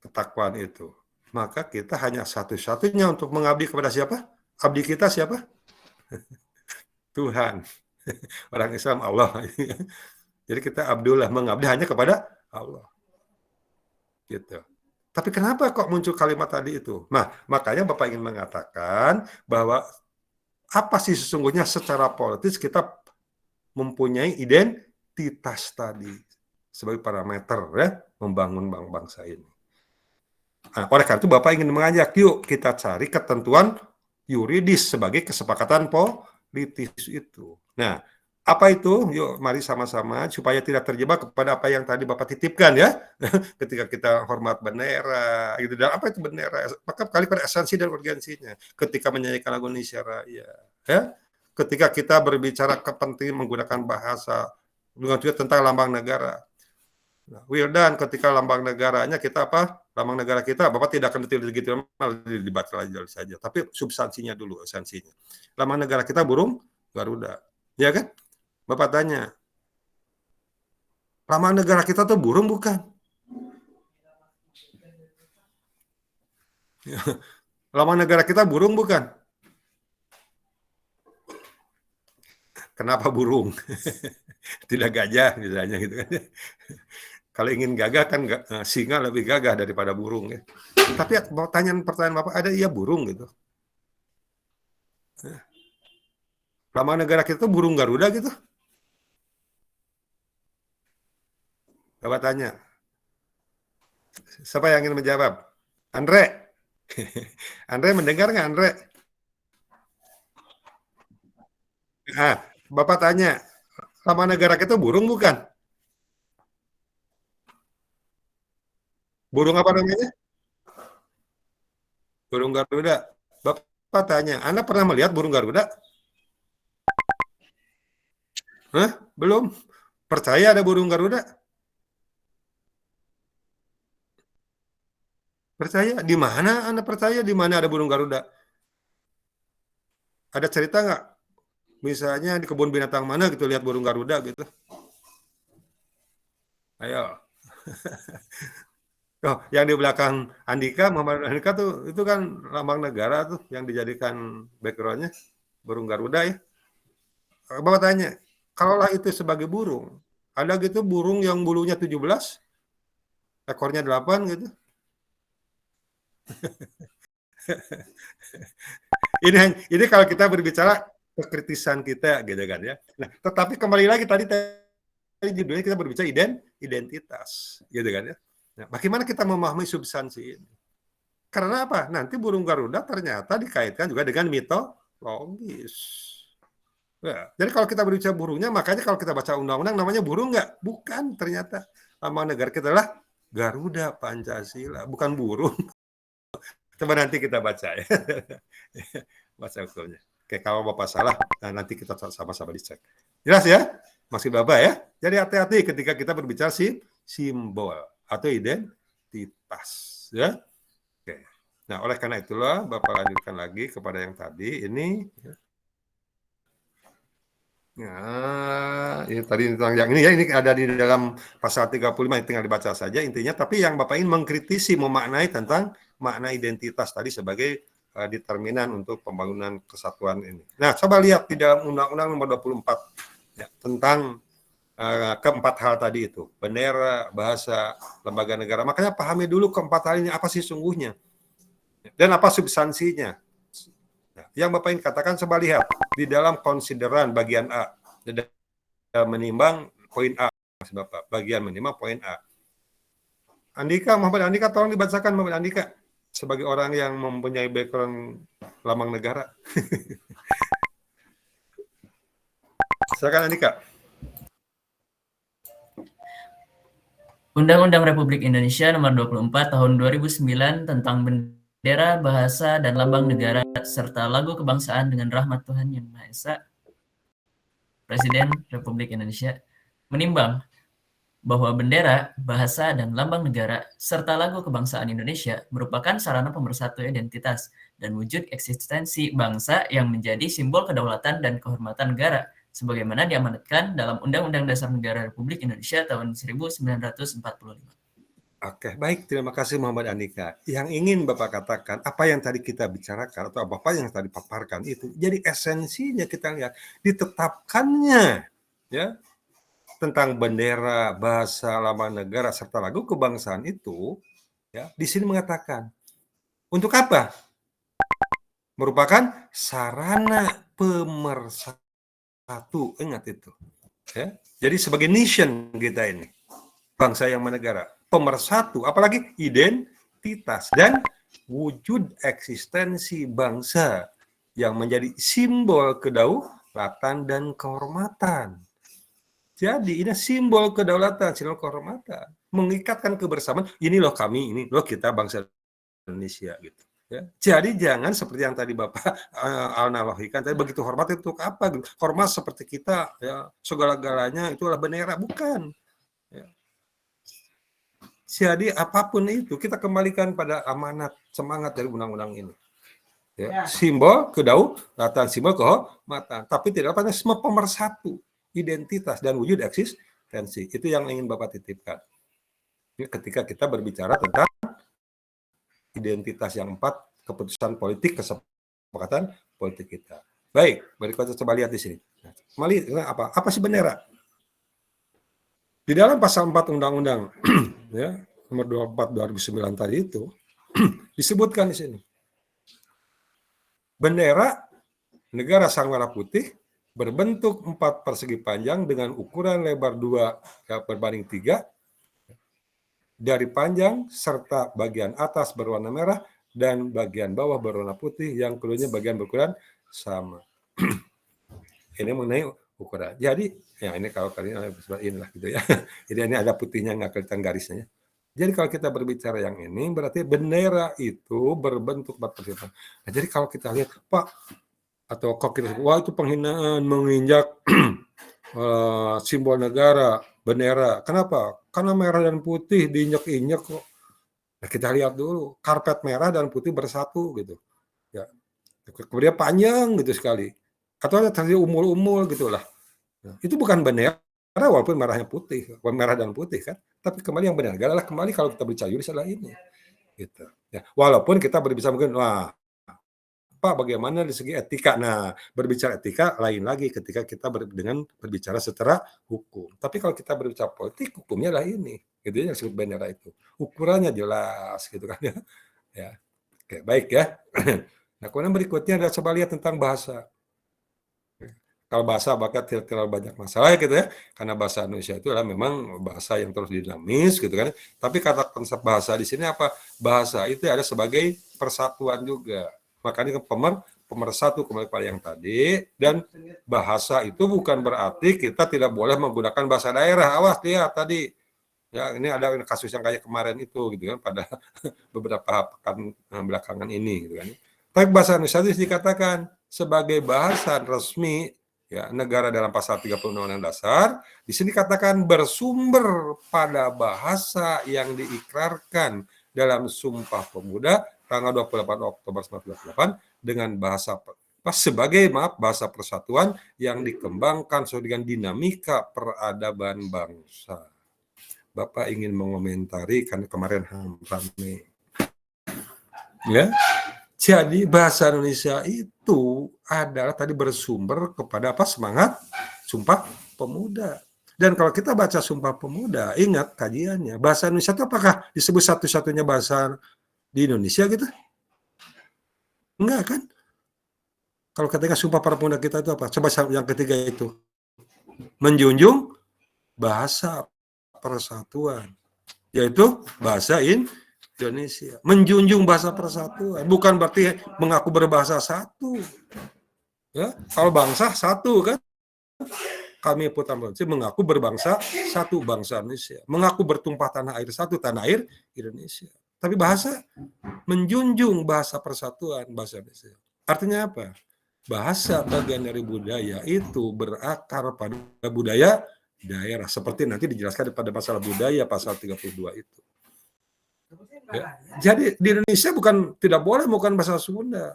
ketakwaan itu. Maka kita hanya satu-satunya untuk mengabdi kepada siapa? Abdi kita siapa? Tuhan. Orang Islam Allah. Jadi kita Abdullah mengabdi hanya kepada Allah. Gitu. Tapi kenapa kok muncul kalimat tadi itu? Nah, makanya Bapak ingin mengatakan bahwa apa sih sesungguhnya secara politis kita mempunyai identitas tadi sebagai parameter ya membangun bangsa ini. Nah, oleh karena itu Bapak ingin mengajak, yuk kita cari ketentuan yuridis sebagai kesepakatan politis itu. Nah, apa itu? Yuk mari sama-sama supaya tidak terjebak kepada apa yang tadi Bapak titipkan ya. Ketika kita hormat bendera gitu. Dan apa itu bendera? Maka kali pada esensi dan urgensinya. Ketika menyanyikan lagu Indonesia Raya ya. Ketika kita berbicara kepentingan menggunakan bahasa dengan tentang lambang negara. Nah, Wildan ketika lambang negaranya kita apa? Lambang negara kita, Bapak tidak akan detail gitu, dibaca aja saja. Tapi substansinya dulu, esensinya. Lambang negara kita burung Garuda, ya kan? Bapak tanya, lambang negara kita tuh burung bukan? Lambang negara kita burung bukan? Kenapa burung? Tidak gajah misalnya gitu kan. Kalau ingin gagah kan singa lebih gagah daripada burung ya. Tapi pertanyaan Bapak ada iya burung gitu. Lambang negara kita tuh burung Garuda gitu. Bapak tanya. Siapa yang ingin menjawab? Andre. Andre mendengar nggak Andre? Bapak tanya. Lambang negara kita burung bukan? Burung apa namanya? Burung Garuda. Bapak tanya, Anda pernah melihat burung Garuda? Hah? Belum? Percaya ada burung Garuda? Percaya? Di mana Anda percaya? Di mana ada burung Garuda? Ada cerita nggak? Misalnya di kebun binatang mana gitu lihat burung Garuda gitu? Ayo. Oh, yang di belakang Andika, Muhammad Andika tuh itu kan lambang negara tuh yang dijadikan backgroundnya burung Garuda ya. Bapak tanya, kalaulah itu sebagai burung, ada gitu burung yang bulunya 17, ekornya 8 gitu. ini kalau kita berbicara kekritisan kita gitu kan ya. Nah, tetapi kembali lagi tadi judulnya kita berbicara identitas gitu kan ya. Nah, bagaimana kita memahami substansi ini? Karena apa? Nanti burung Garuda ternyata dikaitkan juga dengan mitologis. Ya, jadi kalau kita berbicara burungnya, makanya kalau kita baca undang-undang namanya burung nggak? Bukan, ternyata lambang negara kita adalah Garuda Pancasila, bukan burung. Coba nanti kita baca ya. Baca hukumnya. Oke, kalau Bapak salah, nanti kita sama-sama dicek. Jelas ya? Masih Bapak ya? Jadi hati-hati ketika kita berbicara simbol atau identitas ya. Oke. Nah, oleh karena itulah Bapak lanjutkan lagi kepada yang tadi ini ya. Nah, ini tadi tentang yang ini ya, ini ada di dalam pasal 35 tinggal dibaca saja intinya, tapi yang Bapak ingin mengkritisi memaknai tentang makna identitas tadi sebagai determinan untuk pembangunan kesatuan ini. Nah, coba lihat di dalam Undang-Undang Nomor 24 ya, tentang keempat hal tadi itu, bendera, bahasa, lembaga negara. Makanya pahami dulu keempat hal ini apa sih sungguhnya dan apa substansinya. Nah, yang Bapak ingin katakan, coba lihat di dalam konsideran bagian A, menimbang poin A, Mas Bapak, bagian menimbang poin A. Andika, Muhammad Andika, tolong dibacakan Muhammad Andika sebagai orang yang mempunyai background lambang negara. Silakan Andika. Undang-Undang Republik Indonesia Nomor 24 Tahun 2009 tentang bendera, bahasa, dan lambang negara serta lagu kebangsaan dengan rahmat Tuhan Yang Maha Esa, Presiden Republik Indonesia menimbang bahwa bendera, bahasa, dan lambang negara serta lagu kebangsaan Indonesia merupakan sarana pemersatu identitas dan wujud eksistensi bangsa yang menjadi simbol kedaulatan dan kehormatan negara sebagaimana diamanatkan dalam Undang-Undang Dasar Negara Republik Indonesia tahun 1945. Oke, baik. Terima kasih Muhammad Andika. Yang ingin Bapak katakan, apa yang tadi kita bicarakan atau apa yang tadi paparkan itu, jadi esensinya kita lihat ditetapkannya ya tentang bendera, bahasa, lambang negara serta lagu kebangsaan itu ya di sini mengatakan untuk apa? Merupakan sarana pemersatu. Ingat itu. Ya. Jadi sebagai nation kita ini, bangsa yang menegara, pemersatu, apalagi identitas dan wujud eksistensi bangsa yang menjadi simbol kedaulatan dan kehormatan. Jadi ini simbol kedaulatan, simbol kehormatan, mengikatkan kebersamaan. Ini loh kami, ini loh kita bangsa Indonesia gitu. Ya. Jadi jangan seperti yang tadi Bapak analogikan, tadi begitu hormat itu untuk apa? Hormat seperti kita, ya, segala-galanya itu adalah bendera, bukan. Ya. Jadi apapun itu kita kembalikan pada amanat semangat dari undang-undang ini. Ya. Simbol kedaulatan, simbol kehormatan, tapi tidak apa semua pemersatu identitas dan wujud eksistensi. Itu yang ingin Bapak titipkan. Ketika kita berbicara tentang identitas yang 4, keputusan politik, kesepakatan politik kita. Baik, berikutnya coba lihat di sini. Apa sih bendera? Di dalam pasal 4 Undang-Undang ya, nomor 24 2009 tadi itu disebutkan di sini. Bendera negara Sang Merah Putih berbentuk 4 persegi panjang dengan ukuran lebar 2:3 dari panjang serta bagian atas berwarna merah dan bagian bawah berwarna putih yang keduanya bagian berukuran sama. Ini mengenai ukuran. Jadi, ya ini kalau kalian inilah gitu ya. Jadi ini ada putihnya nggak kelihatan garisnya. Jadi kalau kita berbicara yang ini berarti bendera itu berbentuk 4 persegi panjang. Nah, jadi kalau kita lihat Pak atau kok kita wah itu penghinaan menginjak simbol negara, bendera. Kenapa? Karena merah dan putih diinjak-injak kok. Nah, kita lihat dulu, karpet merah dan putih bersatu gitu. Ya. Kemudian panjang gitu sekali. Atau ada terjadi umul-umul gitulah. Nah, itu bukan bendera walaupun merahnya putih, merah dan putih kan. Tapi kembali yang benar adalah kembali kalau kita berbicara juris adalah ini. Gitu. Ya. Walaupun kita berbicara mungkin wah Pak, bagaimana dari segi etika? Nah, berbicara etika lain lagi ketika kita berbicara secara hukum. Tapi kalau kita berbicara politik, hukumnya adalah ini. Gitu yang disebut bendera itu. Ukurannya jelas, gitu kan ya. Ya. Oke, baik ya. Nah, kemudian berikutnya adalah coba lihat tentang bahasa. Kalau bahasa bakal terlalu banyak masalah gitu ya. Karena bahasa Indonesia itu adalah memang bahasa yang terus dinamis gitu kan. Tapi kata konsep bahasa di sini apa? Bahasa itu ada sebagai persatuan juga. Makanya pemersatu kembali pada yang tadi, dan bahasa itu bukan berarti kita tidak boleh menggunakan bahasa daerah. Awas lihat tadi, ya ini ada kasus yang kayak kemarin itu gitu kan pada beberapa pekan belakangan ini gitu kan. Tapi bahasa Indonesia itu dikatakan sebagai bahasa resmi ya negara dalam pasal 30 Undang-Undang Dasar. Di sini katakan bersumber pada bahasa yang diikrarkan dalam Sumpah Pemuda tanggal 28 Oktober 1948 dengan bahasa sebagai bahasa persatuan yang dikembangkan sesuai dengan dinamika peradaban bangsa. Bapak ingin mengomentari karena kemarin ramai. Ya. Jadi bahasa Indonesia itu adalah tadi bersumber kepada apa? Semangat Sumpah Pemuda. Dan kalau kita baca Sumpah Pemuda, ingat kajiannya, bahasa Indonesia itu apakah disebut satu-satunya bahasa di Indonesia gitu? Enggak kan? Kalau ketika Sumpah para Pemuda kita itu apa? Coba yang ketiga itu. Menjunjung bahasa persatuan. Yaitu bahasa Indonesia. Menjunjung bahasa persatuan. Bukan berarti mengaku berbahasa satu. Ya, kalau bangsa satu kan? kami Putra Indonesia mengaku berbangsa satu bangsa Indonesia, mengaku bertumpah tanah air satu tanah air Indonesia. Tapi bahasa menjunjung bahasa persatuan bahasa Indonesia. Artinya apa? Bahasa bagian dari budaya itu berakar pada budaya daerah. Seperti nanti dijelaskan pada masalah budaya pasal 32 itu. Ya. Jadi di Indonesia bukan tidak boleh menggunakan bahasa Sunda.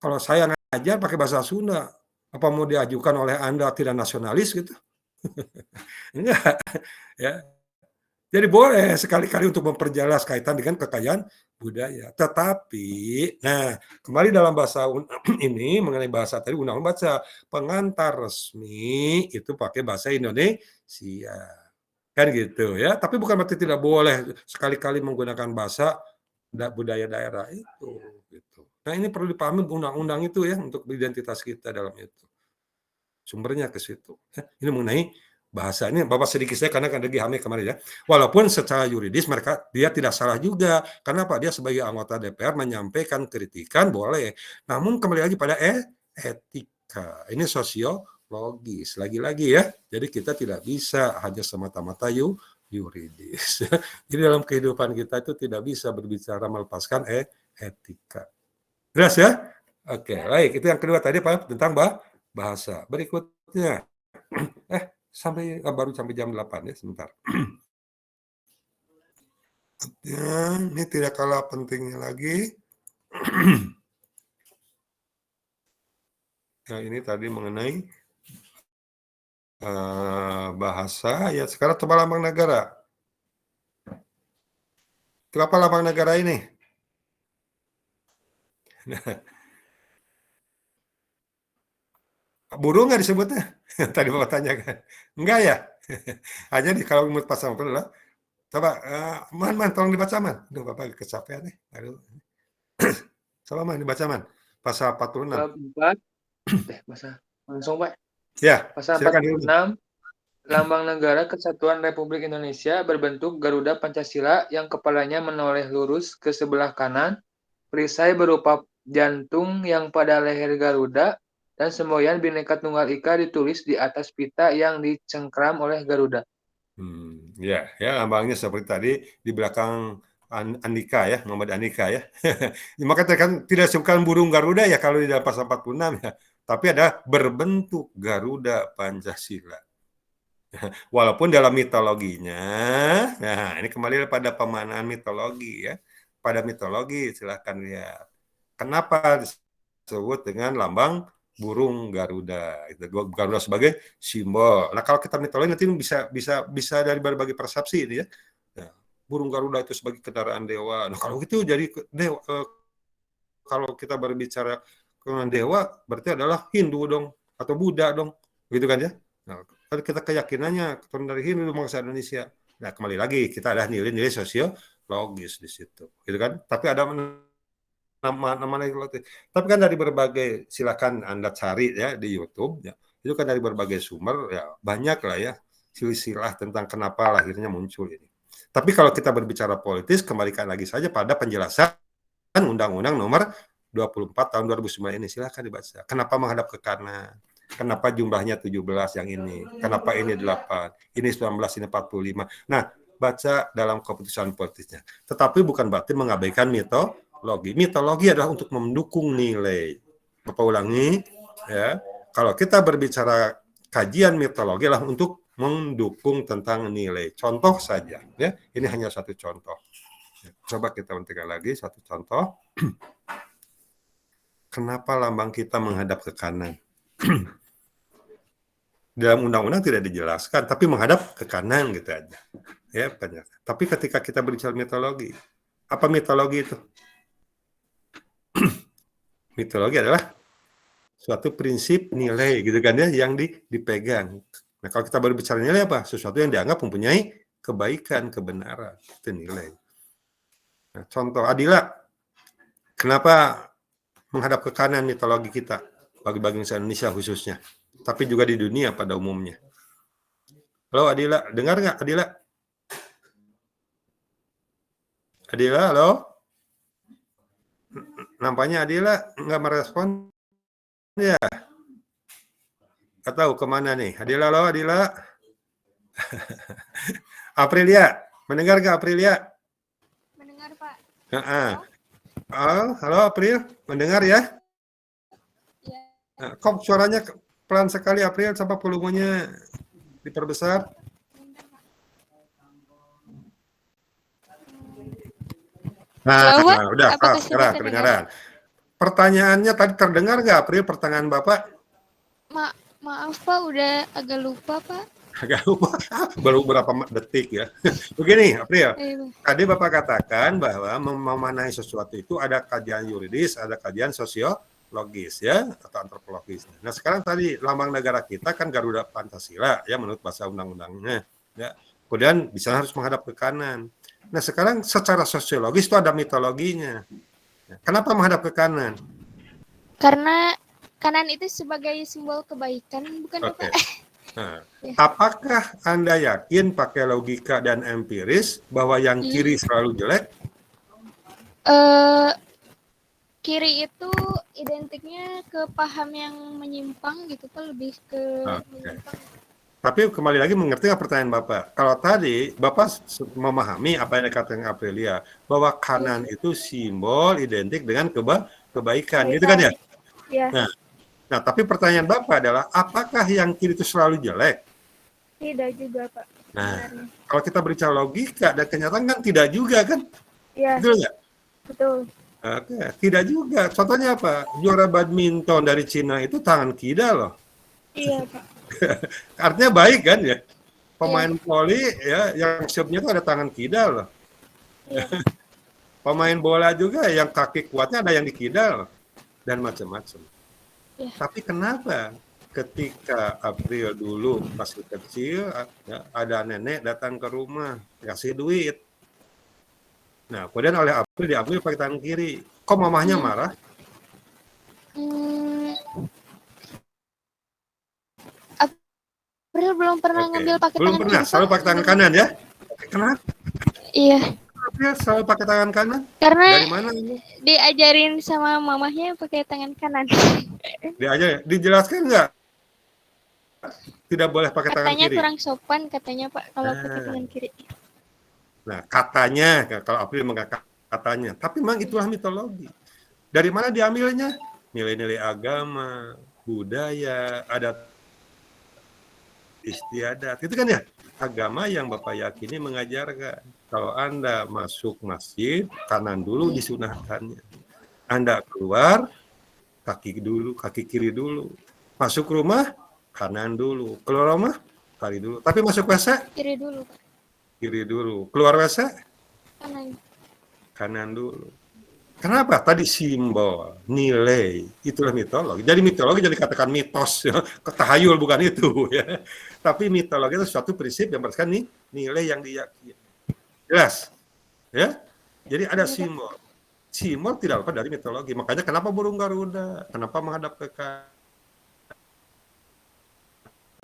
Kalau saya ngajar pakai bahasa Sunda, apa mau diajukan oleh Anda tidak nasionalis gitu? Enggak. Ya. Jadi boleh sekali-kali untuk memperjelas kaitan dengan kekayaan budaya. Tetapi, nah kembali dalam bahasa ini mengenai bahasa tadi undang-undang baca pengantar resmi itu pakai bahasa Indonesia, kan gitu ya. Tapi bukan berarti tidak boleh sekali-kali menggunakan bahasa budaya daerah itu. Gitu. Nah ini perlu dipahami undang-undang itu ya untuk identitas kita dalam itu. Sumbernya ke situ. Ini mengenai bahasa ini Bapak sedikit saya karena kan lagi hamil kemarin ya. Walaupun secara yuridis dia tidak salah juga. Karena Pak dia sebagai anggota DPR menyampaikan kritikan boleh. Namun kembali lagi pada etika. Ini sosiologis lagi-lagi ya. Jadi kita tidak bisa hanya semata-mata yuridis. Jadi dalam kehidupan kita itu tidak bisa berbicara melepaskan etika. Jelas ya? Oke, baik. Itu yang kedua tadi Pak tentang bahasa. Berikutnya baru sampai jam 8 ya sebentar. Ya, ini tidak kalah pentingnya lagi. Nah, ini tadi mengenai bahasa ya. Sekarang coba lambang negara. Itu apa lambang negara ini? Burung nggak disebutnya? Tadi Bapak tanyakan. Enggak ya? Hanya kalau menurut pasal adalah coba, Man, tolong dibaca, Man. Aduh, Bapak kecapean nih. Aduh. Coba, Man, dibaca, Man. Pasal 46. 44. Masa langsung, Pak. Ya, Pasal silakan. 46. Lambang Negara Kesatuan Republik Indonesia berbentuk Garuda Pancasila yang kepalanya menoleh lurus ke sebelah kanan, perisai berupa jantung yang pada leher Garuda, dan semboyan Bhinneka Tunggal Ika ditulis di atas pita yang dicengkram oleh Garuda. Ya, lambangnya seperti tadi di belakang Andika ya, Muhammad Andika ya. Maka kan tidak disebutkan burung Garuda ya kalau di dalam pasal 46 ya, tapi ada berbentuk Garuda Pancasila. Walaupun dalam mitologinya, nah ini kembali pada pemaknaan mitologi ya. Pada mitologi silahkan lihat. Kenapa disebut dengan lambang burung Garuda? Garuda sebagai simbol. Nah kalau kita mitologi nanti bisa dari berbagai persepsi ini ya. Nah, burung Garuda itu sebagai kendaraan dewa. Nah kalau itu jadi dewa. Kalau kita berbicara dengan dewa, berarti adalah Hindu dong atau Buddha dong, gitu kan ya? Nah, kita keyakinannya keturunan dari Hindu bangsa Indonesia. Nah kembali lagi kita ada nilai-nilai sosiologis di situ, gitu kan? Tapi ada nama tapi kan dari berbagai silakan Anda cari ya di YouTube ya. Itu kan dari berbagai sumber ya banyak lah ya silsilah tentang kenapa lahirnya muncul ini. Tapi kalau kita berbicara politis kembalikan lagi saja pada penjelasan Undang-Undang Nomor 24 tahun 2009 ini silakan dibaca. Kenapa menghadap ke kanan? Kenapa jumlahnya 17 yang ini? Kenapa ini 8? Ini 19, ini 45. Nah, baca dalam keputusan politisnya. Tetapi bukan berarti mengabaikan mitologi. Mitologi adalah untuk mendukung nilai. Bapak ulangi, ya. Kalau kita berbicara kajian mitologi adalah untuk mendukung tentang nilai. Contoh saja, ya. Ini hanya satu contoh. Coba kita pentingkan lagi satu contoh. Kenapa lambang kita menghadap ke kanan? Dalam undang-undang tidak dijelaskan, tapi menghadap ke kanan gitu aja. Ya, banyak. Tapi ketika kita berbicara mitologi, apa mitologi itu? Mitologi adalah suatu prinsip nilai gitu kan ya yang dipegang. Nah, kalau kita berbicara nilai apa? Sesuatu yang dianggap mempunyai kebaikan, kebenaran, itu nilai. Nah, contoh Adila, kenapa menghadap ke kanan mitologi kita bagi bangsa Indonesia khususnya, tapi juga di dunia pada umumnya. Halo Adila, dengar nggak Adila? Adila, halo? Nampaknya Adila nggak merespon ya. Nggak tahu kemana nih. Adila, halo Adila. Aprilia, mendengar nggak Aprilia? Mendengar, Pak. Halo April, mendengar ya? Iya. Kok suaranya pelan sekali April, sampai volumenya diperbesar? Halo, Pak. Udah, Apakah sudah kedengaran. Pertanyaannya tadi terdengar nggak April, pertanyaan Bapak? Maaf, Pak, udah agak lupa, Pak. Agak lupa, baru beberapa detik ya. Begini, April, Pak. tadi Bapak katakan bahwa memanai sesuatu itu ada kajian yuridis, ada kajian sosiologis ya, atau antropologis. Nah sekarang tadi lambang negara kita kan Garuda Pancasila ya menurut bahasa undang-undangnya. Ya. Kemudian di sana harus menghadap ke kanan. Nah sekarang secara sosiologis itu ada mitologinya. Kenapa menghadap ke kanan? Karena kanan itu sebagai simbol kebaikan, bukan, Oke. Pak? Nah, apakah Anda yakin pakai logika dan empiris bahwa yang kiri selalu jelek? Kiri itu identiknya ke paham yang menyimpang gitu, Pak, lebih ke menyimpang. Tapi kembali lagi mengerti pertanyaan Bapak. Kalau tadi Bapak memahami apa yang dikatakan Aprilia, bahwa kanan itu simbol identik dengan kebaikan, gitu kan ya? Iya. Nah, tapi pertanyaan Bapak adalah, apakah yang kiri itu selalu jelek? Tidak juga, Pak. Nah, kalau kita berbicara logika dan kenyataan kan tidak juga kan? Iya. Betul nggak? Betul. Oke, tidak juga. Contohnya apa? Juara badminton dari Cina itu tangan kidal loh. Iya, Pak. Artinya baik kan ya? Pemain voli ya, yang siapnya itu ada tangan kidal loh. Iya. Pemain bola juga yang kaki kuatnya ada yang di kidal dan macam-macam. Ya. Tapi kenapa ketika April dulu masih kecil ya, ada nenek datang ke rumah kasih duit. Nah, kemudian oleh April diambil pakai tangan kiri. Kok mamahnya marah? April belum pernah ngambil pakai belum tangan pernah, kiri, selalu Pak. pakai tangan kanan ya? Kenapa? Iya. April selalu pakai tangan kanan? Karena Dari mana ini? diajarin sama mamahnya pakai tangan kanan. Diajar, dijelaskan nggak? Tidak boleh pakai tangan Katanya kiri. kurang sopan katanya, Pak, kalau pakai tangan kiri. Nah, katanya, kalau April mengatakan katanya. Tapi memang itulah mitologi. Dari mana diambilnya? Nilai-nilai agama, budaya, adat istiadat. Itu kan ya? Agama yang Bapak yakini mengajarkan. Kalau Anda masuk masjid, kanan dulu disunahkannya. Anda keluar, kaki kiri dulu. Masuk rumah, kanan dulu. Keluar rumah, kiri dulu. Tapi masuk WC? Kiri dulu, Pak. Kiri dulu. Keluar WC? Kanan. Kanan dulu. Kenapa? Tadi simbol, nilai, itulah mitologi. Jadi mitologi jadi katakan mitos, ya. Tahayul bukan itu. Ya. Tapi mitologi itu suatu prinsip yang berdasarkan nilai yang diyakini. Jelas? Ya. Jadi ada simbol. Simbol tidak lepas dari mitologi. Makanya kenapa burung Garuda? Kenapa menghadap ke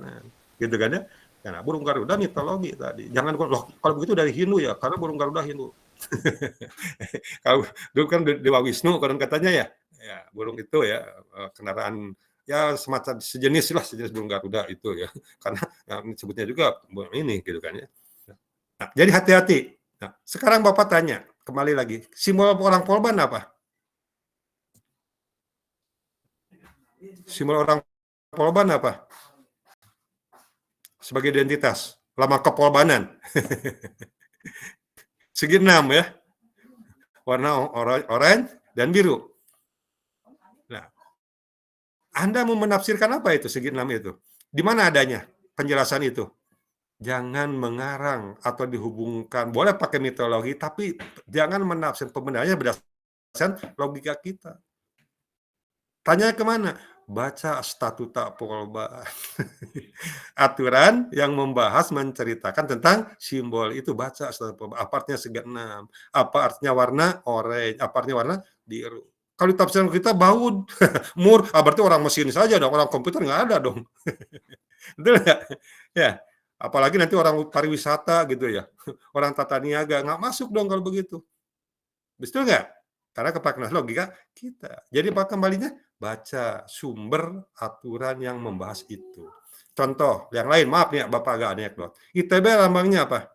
kanan? Gitu kan ya? Karena burung Garuda mitologi tadi. Jangan kalau begitu dari Hindu ya, karena burung Garuda Hindu. Kalau dulu kan Dewa Wisnu konon katanya ya burung itu ya kendaraan ya semacam sejenis burung Garuda itu ya karena disebutnya juga burung ini gitu kan ya. Nah, jadi hati-hati. Nah, sekarang Bapak tanya kembali lagi, simbol orang Polban apa? Simbol orang Polban apa? Sebagai identitas, lama kepolbanan. Segi 6 ya. Warna oranye dan biru. Nah, Anda mau menafsirkan apa itu segi 6 itu? Di mana adanya penjelasan itu? Jangan mengarang atau dihubungkan. Boleh pakai mitologi, tapi jangan menafsirkan pembenarannya berdasarkan logika kita. Tanya kemana? Baca Statuta Polban. Aturan yang membahas, menceritakan tentang simbol itu. Baca Statuta Polban. Apa artinya segi 6? Apa artinya warna oranye? Apa artinya warna biru? Kalau tafsiran kita baud, mur, berarti orang mesin saja dong, orang komputer nggak ada dong. Betul nggak? Ya, apalagi nanti orang pariwisata gitu ya, orang tata niaga nggak masuk dong kalau begitu. Betul nggak? Karena kepakai logika kita. Jadi apa kembalinya? baca sumber aturan yang membahas itu. Contoh yang lain, maaf nih Bapak agak anekdot. ITB lambangnya apa?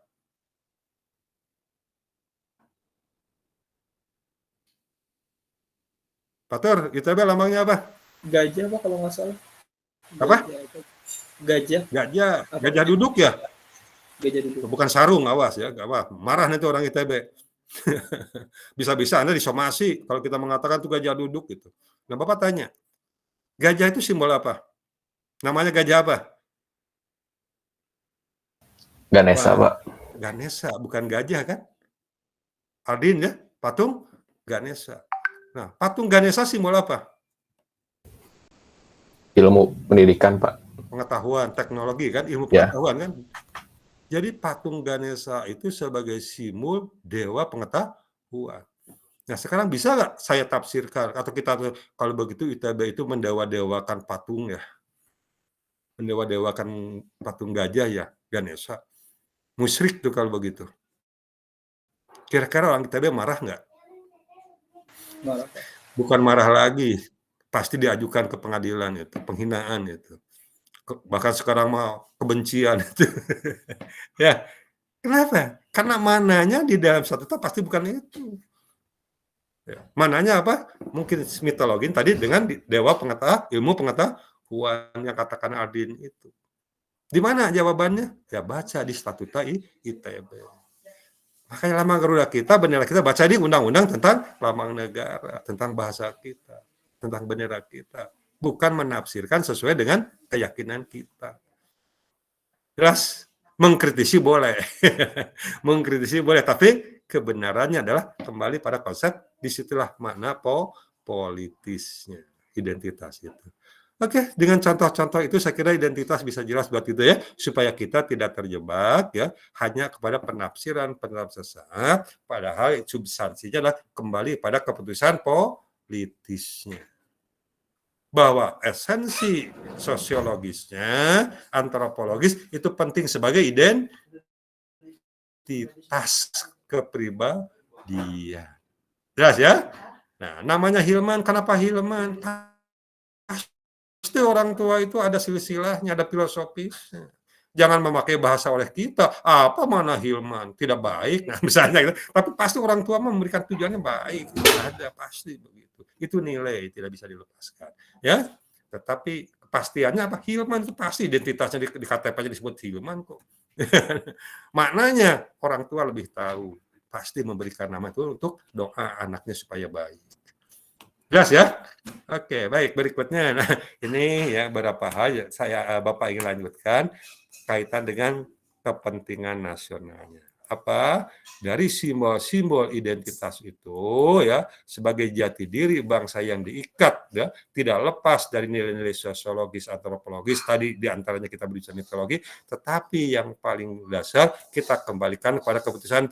Pak Tur, ITB lambangnya apa? Gajah Pak kalau nggak salah. Apa? Gajah. Gajah. Gajah duduk ya? Gajah duduk. Bukan sarung, awas ya. Awas. Marah nanti orang ITB. Bisa-bisa Anda disomasi kalau kita mengatakan itu gajah duduk gitu. Nah Bapak tanya, gajah itu simbol apa? Namanya gajah apa? Ganesha, Pak. Ganesha, bukan gajah kan? Aldin ya, patung Ganesha. Nah, patung Ganesha simbol apa? Ilmu pendidikan, Pak. Pengetahuan, teknologi kan, ilmu Ya. pengetahuan kan. Jadi patung Ganesha itu sebagai simbol dewa pengetahuan. Nah, sekarang bisa nggak saya tafsirkan atau kita kalau begitu ITB itu mendewa-dewakan patung ya, mendewa-dewakan patung gajah ya, Ganesha. Musyrik tuh kalau begitu. Kira-kira orang ITB marah nggak? Marah, Pak. Bukan marah lagi, pasti diajukan ke pengadilan itu, penghinaan itu. Bahkan sekarang mau kebencian itu. Ya, kenapa? Karena mananya di dalam statuta pasti bukan itu. Ya. Mananya apa? Mungkin mitologi tadi dengan dewa pengetahuan, ilmu pengetahuan yang katakan Aldin itu. Di mana jawabannya? Ya baca di statuta ITB. Makanya lambang Garuda kita, bendera kita baca di undang-undang tentang lambang negara, tentang bahasa kita, tentang bendera kita. Bukan menafsirkan sesuai dengan keyakinan kita. Jelas? Mengkritisi boleh. Mengkritisi boleh, tapi kebenarannya adalah kembali pada konsep, disitulah makna politisnya, identitas itu. Oke, dengan contoh-contoh itu saya kira identitas bisa jelas buat itu ya, supaya kita tidak terjebak ya hanya kepada penafsiran sesat, padahal substansinya adalah kembali pada keputusan politisnya. Bahwa esensi sosiologisnya, antropologis itu penting sebagai identitas kepribadian. Jelas ya? Nah, namanya Hilman, kenapa Hilman? Pasti orang tua itu ada silsilahnya, ada filosofisnya. Jangan memakai bahasa oleh kita, apa mana Hilman, tidak baik, nah misalnya gitu. Tapi pasti orang tua memberikan tujuannya baik, ada pasti begitu. Itu nilai tidak bisa dilepaskan, ya. Tetapi kepastiannya apa? Hilman itu pasti identitasnya di KTP-nya disebut Hilman kok. Maknanya orang tua lebih tahu, pasti memberikan nama itu untuk doa anaknya supaya baik. Jelas ya? Oke, baik. Berikutnya, nah ini ya beberapa hal saya Bapak ingin lanjutkan kaitan dengan kepentingan nasionalnya. Apa? Dari simbol-simbol identitas itu ya sebagai jati diri bangsa yang diikat ya tidak lepas dari nilai-nilai sosiologis, antropologis tadi diantaranya kita berbicara mitologi, tetapi yang paling dasar kita kembalikan kepada keputusan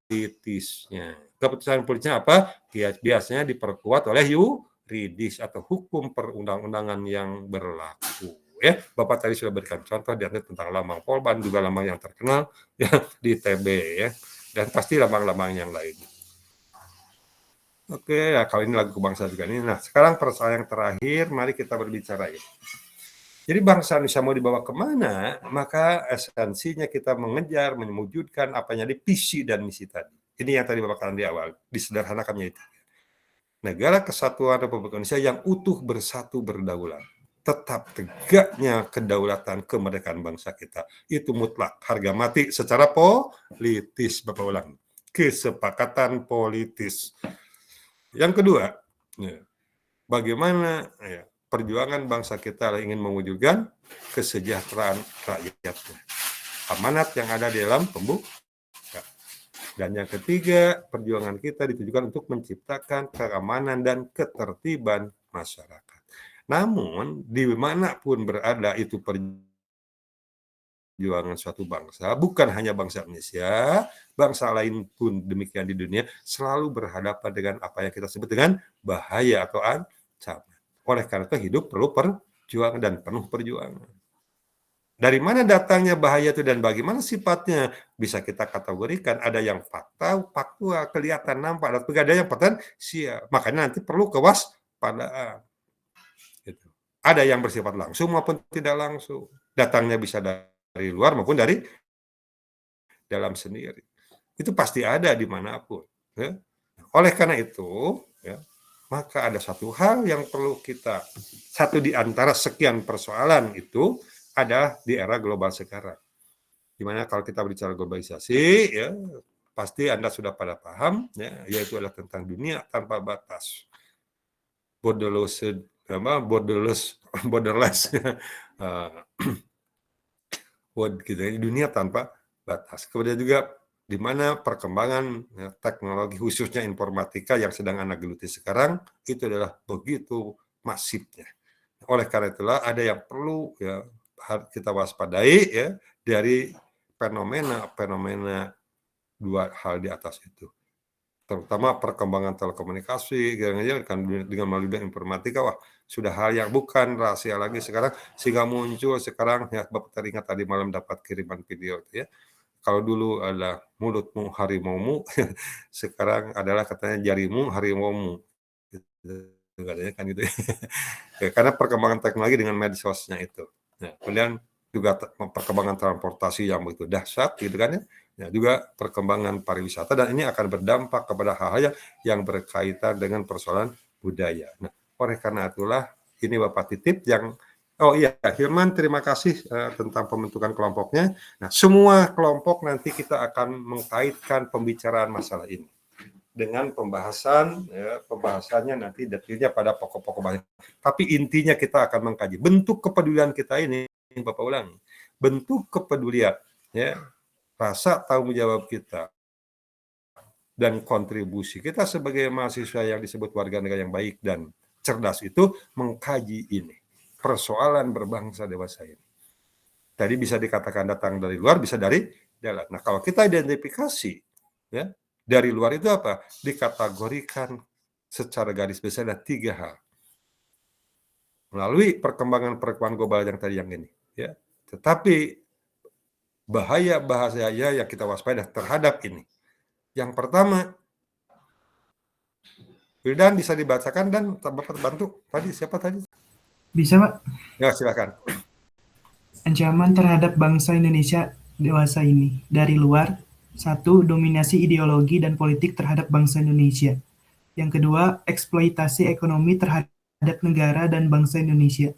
politisnya. Keputusan politisnya apa? Biasanya diperkuat oleh yuridis atau hukum perundang-undangan yang berlaku. Ya, Bapak tadi sudah berikan contoh di tentang lambang Polban, juga lambang yang terkenal ya di ITB ya, dan pasti lambang-lambang yang lain. Oke, ya kali ini lagu kebangsaan juga ini. Nah, sekarang persoalan yang terakhir, mari kita berbicara ya. Jadi bangsa Indonesia mau dibawa kemana, maka esensinya kita mengejar, mewujudkan apa yang jadi visi dan misi tadi. Ini yang tadi Bapak katakan di awal, disederhanakannya itu. Negara Kesatuan Republik Indonesia yang utuh bersatu berdaulat. Tetap tegaknya kedaulatan kemerdekaan bangsa kita. Itu mutlak, harga mati secara politis. Bapak ulang, kesepakatan politis. Yang kedua, ya, bagaimana ya, perjuangan bangsa kita ingin mewujudkan kesejahteraan rakyatnya. Amanat yang ada di dalam pembukaan. Dan yang ketiga, perjuangan kita ditujukan untuk menciptakan keamanan dan ketertiban masyarakat. Namun, dimanapun berada itu perjuangan suatu bangsa, bukan hanya bangsa Indonesia, bangsa lain pun demikian di dunia, selalu berhadapan dengan apa yang kita sebut dengan bahaya atau ancaman. Oleh karena itu, hidup perlu perjuangan dan penuh perjuangan. Dari mana datangnya bahaya itu dan bagaimana sifatnya bisa kita kategorikan. Ada yang faktual, kelihatan nampak, tapi ada yang potensial. Makanya nanti perlu kewaspadaan. kewaspadaan. Gitu. Ada yang bersifat langsung maupun tidak langsung. Datangnya bisa dari luar maupun dari dalam sendiri. Itu pasti ada dimanapun. Ya. Oleh karena itu, ya, maka ada satu hal yang perlu kita, satu di antara sekian persoalan itu adalah di era global sekarang. Dimana kalau kita bicara globalisasi, ya pasti Anda sudah pada paham, ya, yaitu adalah tentang dunia tanpa batas, borderless, gitu, dunia tanpa batas. Kemudian juga di mana perkembangan ya, teknologi khususnya informatika yang sedang Anda geluti sekarang itu adalah begitu masifnya. Oleh karena itulah ada yang perlu ya kita waspadai ya dari fenomena dua hal di atas itu. Terutama perkembangan telekomunikasi kan dengan melalui informatika, wah sudah hal yang bukan rahasia lagi sekarang, sehingga muncul sekarang ya Bapak teringat tadi malam dapat kiriman video ya. Kalau dulu ada mulutmu harimaumu, sekarang adalah katanya jarimu harimaumu. Gitu, katanya kan gitu. Ya, karena perkembangan teknologi dengan medsosnya itu. Nah, kemudian juga perkembangan transportasi yang begitu dahsyat gitu kan ya. Ya, juga perkembangan pariwisata dan ini akan berdampak kepada hal-hal yang berkaitan dengan persoalan budaya. Nah, oleh karena itulah ini Bapak titip yang oh iya, Hilman terima kasih tentang pembentukan kelompoknya. Nah, semua kelompok nanti kita akan mengkaitkan pembicaraan masalah ini dengan pembahasan, ya, pembahasannya nanti detailnya pada pokok-pokok bahasa. Tapi intinya kita akan mengkaji bentuk kepedulian kita ini, Bapak ulangi, bentuk kepedulian, ya, rasa tanggung jawab kita dan kontribusi kita sebagai mahasiswa yang disebut warga negara yang baik dan cerdas itu mengkaji ini. Persoalan berbangsa dewasa ini. Tadi bisa dikatakan datang dari luar, bisa dari dalam. Nah, kalau kita identifikasi, ya, dari luar itu apa? Dikategorikan secara garis besar ada 3 hal. Melalui perkembangan global yang tadi yang ini, ya. Tetapi bahaya yang kita waspada terhadap ini. Yang pertama, Wildan bisa dibacakan dan Bapak bantu. Tadi siapa tadi? Bisa, Pak? Ya, silakan. Ancaman terhadap bangsa Indonesia dewasa ini. Dari luar, 1. Dominasi ideologi dan politik terhadap bangsa Indonesia. Yang kedua, eksploitasi ekonomi terhadap negara dan bangsa Indonesia.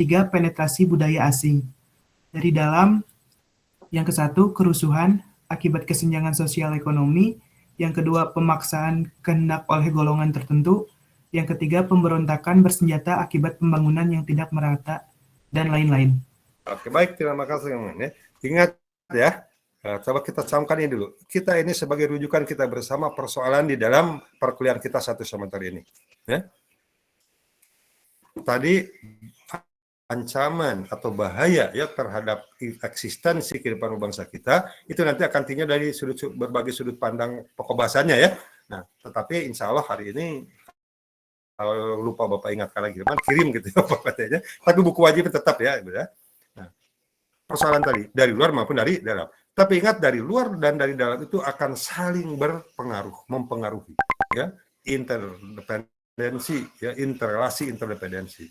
3. Penetrasi budaya asing. Dari dalam, yang ke-1, kerusuhan akibat kesenjangan sosial ekonomi. Yang kedua, pemaksaan kehendak oleh golongan tertentu. Yang ketiga, pemberontakan bersenjata akibat pembangunan yang tidak merata, dan lain-lain. Oke, baik. Terima kasih, teman-teman. Ingat ya, coba kita camkan ini dulu. Kita ini sebagai rujukan kita bersama persoalan di dalam perkuliahan kita 1 semester ini. Ya. Tadi ancaman atau bahaya ya terhadap eksistensi kehidupan bangsa kita, itu nanti akan tinggal dari berbagai sudut pandang pokok bahasanya ya. Nah, tetapi insya Allah hari ini, kalau lupa Bapak ingatkan lagi, kirim gitu ya katanya. Tapi buku wajib tetap ya. Nah, persoalan tadi dari luar maupun dari dalam. Tapi ingat dari luar dan dari dalam itu akan saling berpengaruh, mempengaruhi, ya, interdependensi, ya, interrelasi interdependensi.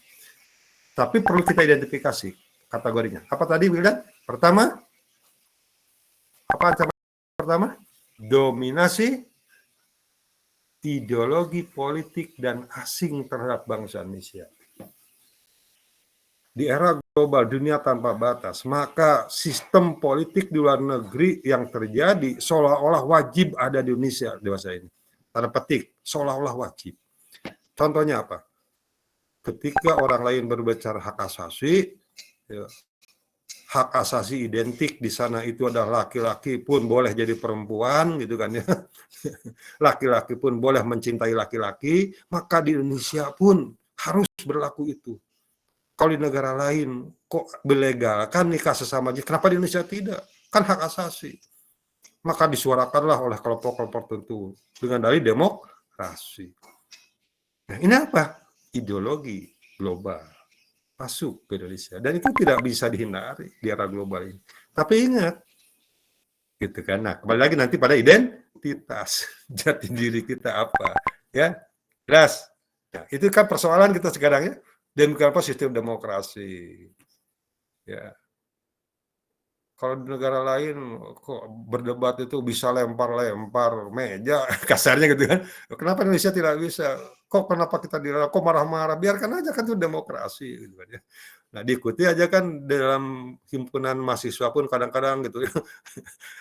Tapi perlu kita identifikasi kategorinya. Apa tadi Wildan? Pertama, apa ancaman pertama? Dominasi ideologi politik dan asing terhadap bangsa Indonesia. Di era global dunia tanpa batas, maka sistem politik di luar negeri yang terjadi seolah-olah wajib ada di Indonesia dewasa ini. Tanda petik, seolah-olah wajib. Contohnya apa? Ketika orang lain berbicara hak asasi, ya, hak asasi identik di sana itu adalah laki-laki pun boleh jadi perempuan gitu kan ya. Laki-laki pun boleh mencintai laki-laki, maka di Indonesia pun harus berlaku itu. Kalau di negara lain kok belegalkan nikah sesama jenis, kenapa di Indonesia tidak? Kan hak asasi. Maka disuarakanlah oleh kelompok-kelompok tertentu dengan dalih demokrasi. Nah, ini apa? Ideologi global masuk ke Indonesia dan itu tidak bisa dihindari di era global ini. Tapi ingat, gitu kan? Nah, kembali lagi nanti pada identitas jati diri kita apa, ya? Jelas. Nah, itu kan persoalan kita sekarang ya. Dan apa sistem demokrasi. Ya. Kalau di negara lain kok berdebat itu bisa lempar-lempar meja kasarnya gitu kan. Kenapa Indonesia tidak bisa? Kenapa kita kok marah-marah? Biarkan aja kan itu demokrasi gitu kan ya. Nah, diikuti aja kan dalam himpunan mahasiswa pun kadang-kadang gitu ya.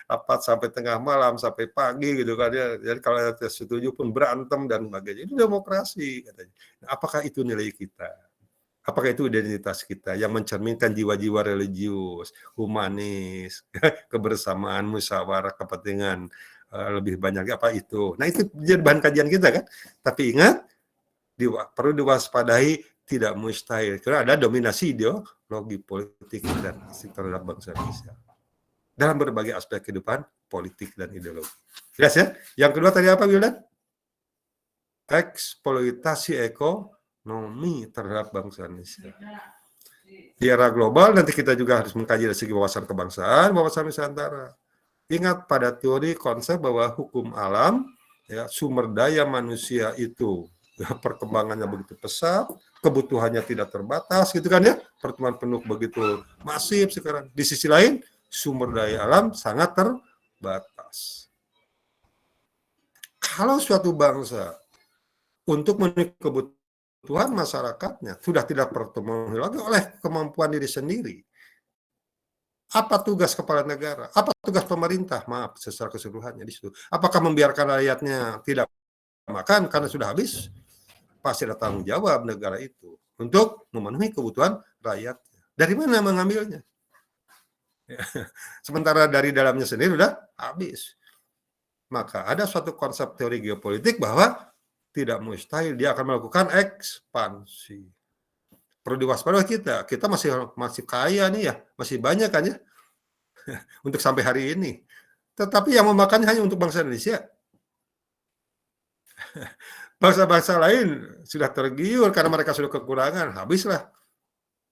Rapat sampai tengah malam, sampai pagi gitu kan ya. Jadi kalau setuju pun berantem dan sebagainya. Itu demokrasi katanya. Nah, apakah itu nilai kita? Apakah itu identitas kita yang mencerminkan jiwa-jiwa religius, humanis, kebersamaan, musyawarah, kepentingan lebih banyak apa itu? Nah itu jadi bahan kajian kita kan. Tapi ingat, perlu diwaspadai tidak mustahil karena ada dominasi ideologi politik dan asik terhadap bangsa Indonesia dalam berbagai aspek kehidupan politik dan ideologi. Jelas ya? Yang kedua tadi apa, Wildan? Eksploitasi ekonomi terhadap bangsa Indonesia. Di era global nanti kita juga harus mengkaji dari segi wawasan kebangsaan, wawasan Nusantara. Ingat pada teori konsep bahwa hukum alam, ya, sumber daya manusia itu ya, perkembangannya begitu pesat, kebutuhannya tidak terbatas, gitu kan ya, pertumbuhan penduduk begitu masif sekarang. Di sisi lain, sumber daya alam sangat terbatas. Kalau suatu bangsa untuk memenuhi kebutuhan masyarakatnya sudah tidak terpenuhi lagi oleh kemampuan diri sendiri. Apa tugas kepala negara? Apa tugas pemerintah? Maaf, secara keseluruhannya di situ. Apakah membiarkan rakyatnya tidak makan karena sudah habis? Pasti ada tanggung jawab negara itu untuk memenuhi kebutuhan rakyatnya. Dari mana mengambilnya? Sementara dari dalamnya sendiri sudah habis. Maka ada suatu konsep teori geopolitik bahwa tidak mustahil dia akan melakukan ekspansi. Perlu diwaspadai kita masih kaya nih ya, masih banyak kan ya untuk sampai hari ini. Tetapi yang memakannya hanya untuk bangsa Indonesia. Bangsa-bangsa lain sudah tergiur karena mereka sudah kekurangan, habislah.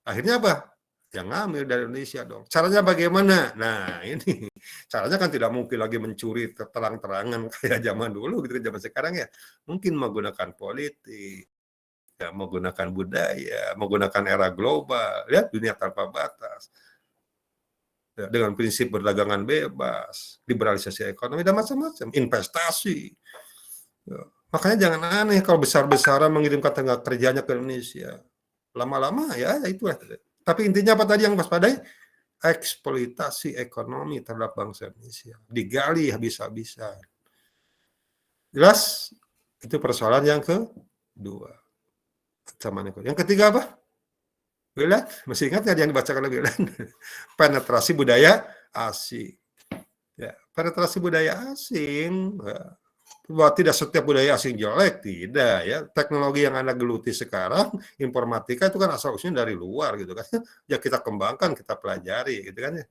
Akhirnya apa? Yang ngambil dari Indonesia dong. Caranya bagaimana? Nah ini caranya kan tidak mungkin lagi mencuri terang-terangan kayak zaman dulu gitu, zaman sekarang ya. Mungkin menggunakan politik, ya, menggunakan budaya, menggunakan era global, ya, dunia tanpa batas. Ya, dengan prinsip perdagangan bebas, liberalisasi ekonomi dan macam-macam, investasi. Ya. Makanya jangan aneh kalau besar-besaran mengirimkan tenaga kerjanya ke Indonesia. Lama-lama ya itulah. Tapi intinya apa tadi yang waspadai? Eksploitasi ekonomi terhadap bangsa Indonesia. Digali habis-habisan. Jelas? Itu persoalan yang kedua. Yang ketiga apa? Wilan? Masih ingat nggak yang dibacakan oleh Wilan? Penetrasi budaya asing. Ya, penetrasi budaya asing. Ya. Bahwa tidak setiap budaya asing jelek, tidak ya. Teknologi yang Anda geluti sekarang, informatika itu kan asal-usulnya dari luar gitu kan. Ya kita kembangkan, kita pelajari gitu kan ya.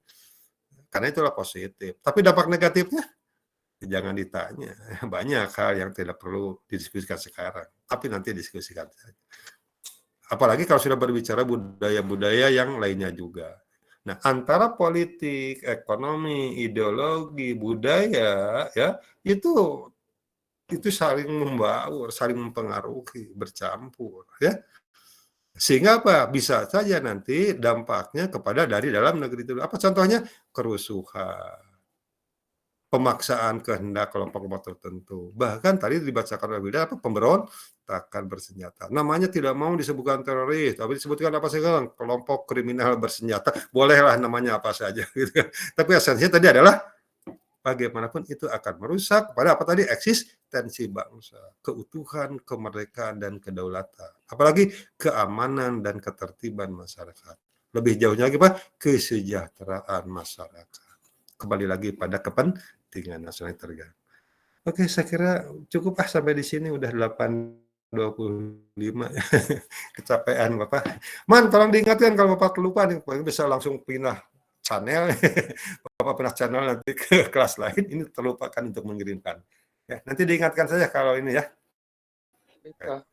Karena itulah positif. Tapi dampak negatifnya jangan ditanya. Banyak hal yang tidak perlu didiskusikan sekarang, tapi nanti diskusikan saja. Apalagi kalau sudah berbicara budaya-budaya yang lainnya juga. Nah, antara politik, ekonomi, ideologi, budaya ya, itu saling membaur, saling mempengaruhi, bercampur, ya. Sehingga apa? Bisa saja nanti dampaknya kepada dari dalam negeri itu. Apa contohnya? Kerusuhan, pemaksaan kehendak kelompok-kelompok tertentu. Bahkan tadi dibacakan oleh Wildan, pemberontakan bersenjata. Namanya tidak mau disebutkan teroris, tapi disebutkan apa sekarang? Kelompok kriminal bersenjata. Bolehlah namanya apa saja. Gitu kan. Tapi esensinya tadi adalah bagaimanapun itu akan merusak pada apa tadi eksistensi bangsa, keutuhan, kemerdekaan dan kedaulatan, apalagi keamanan dan ketertiban masyarakat. Lebih jauhnya lagi Pak, kesejahteraan masyarakat. Kembali lagi pada kepentingan nasional yang terganggu. Oke, saya kira cukup sampai di sini udah 8:25. Kecapean Bapak. Man, tolong diingatkan kalau Bapak kelupaan nih, bisa langsung pindah channel. Bapak pernah channel nanti ke kelas lain, ini terlupakan untuk mengirimkan. Ya, nanti diingatkan saja kalau ini ya.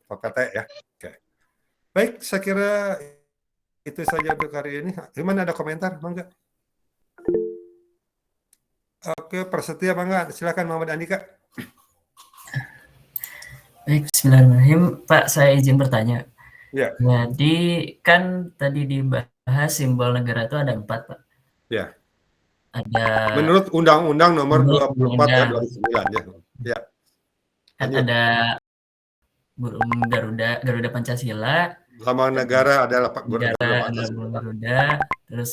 Bapak T ya. Oke. Baik, saya kira itu saja untuk hari ini. Gimana, ada komentar, Bangga? Oke, Prasetya, Bangga. Silakan Muhammad Andika. Baik, bismillahirrahmanirrahim. Pak, saya izin bertanya. Ya, Jadi kan tadi dibahas simbol negara itu ada 4, Pak. ya. Ada Menurut Undang-Undang Nomor menurut 24 ya undang-undang 2009 ya. Ya, kan lanjut. ada burung Garuda Pancasila, Lambang negara adalah negara Garuda adalah Pancasila. burung Garuda, terus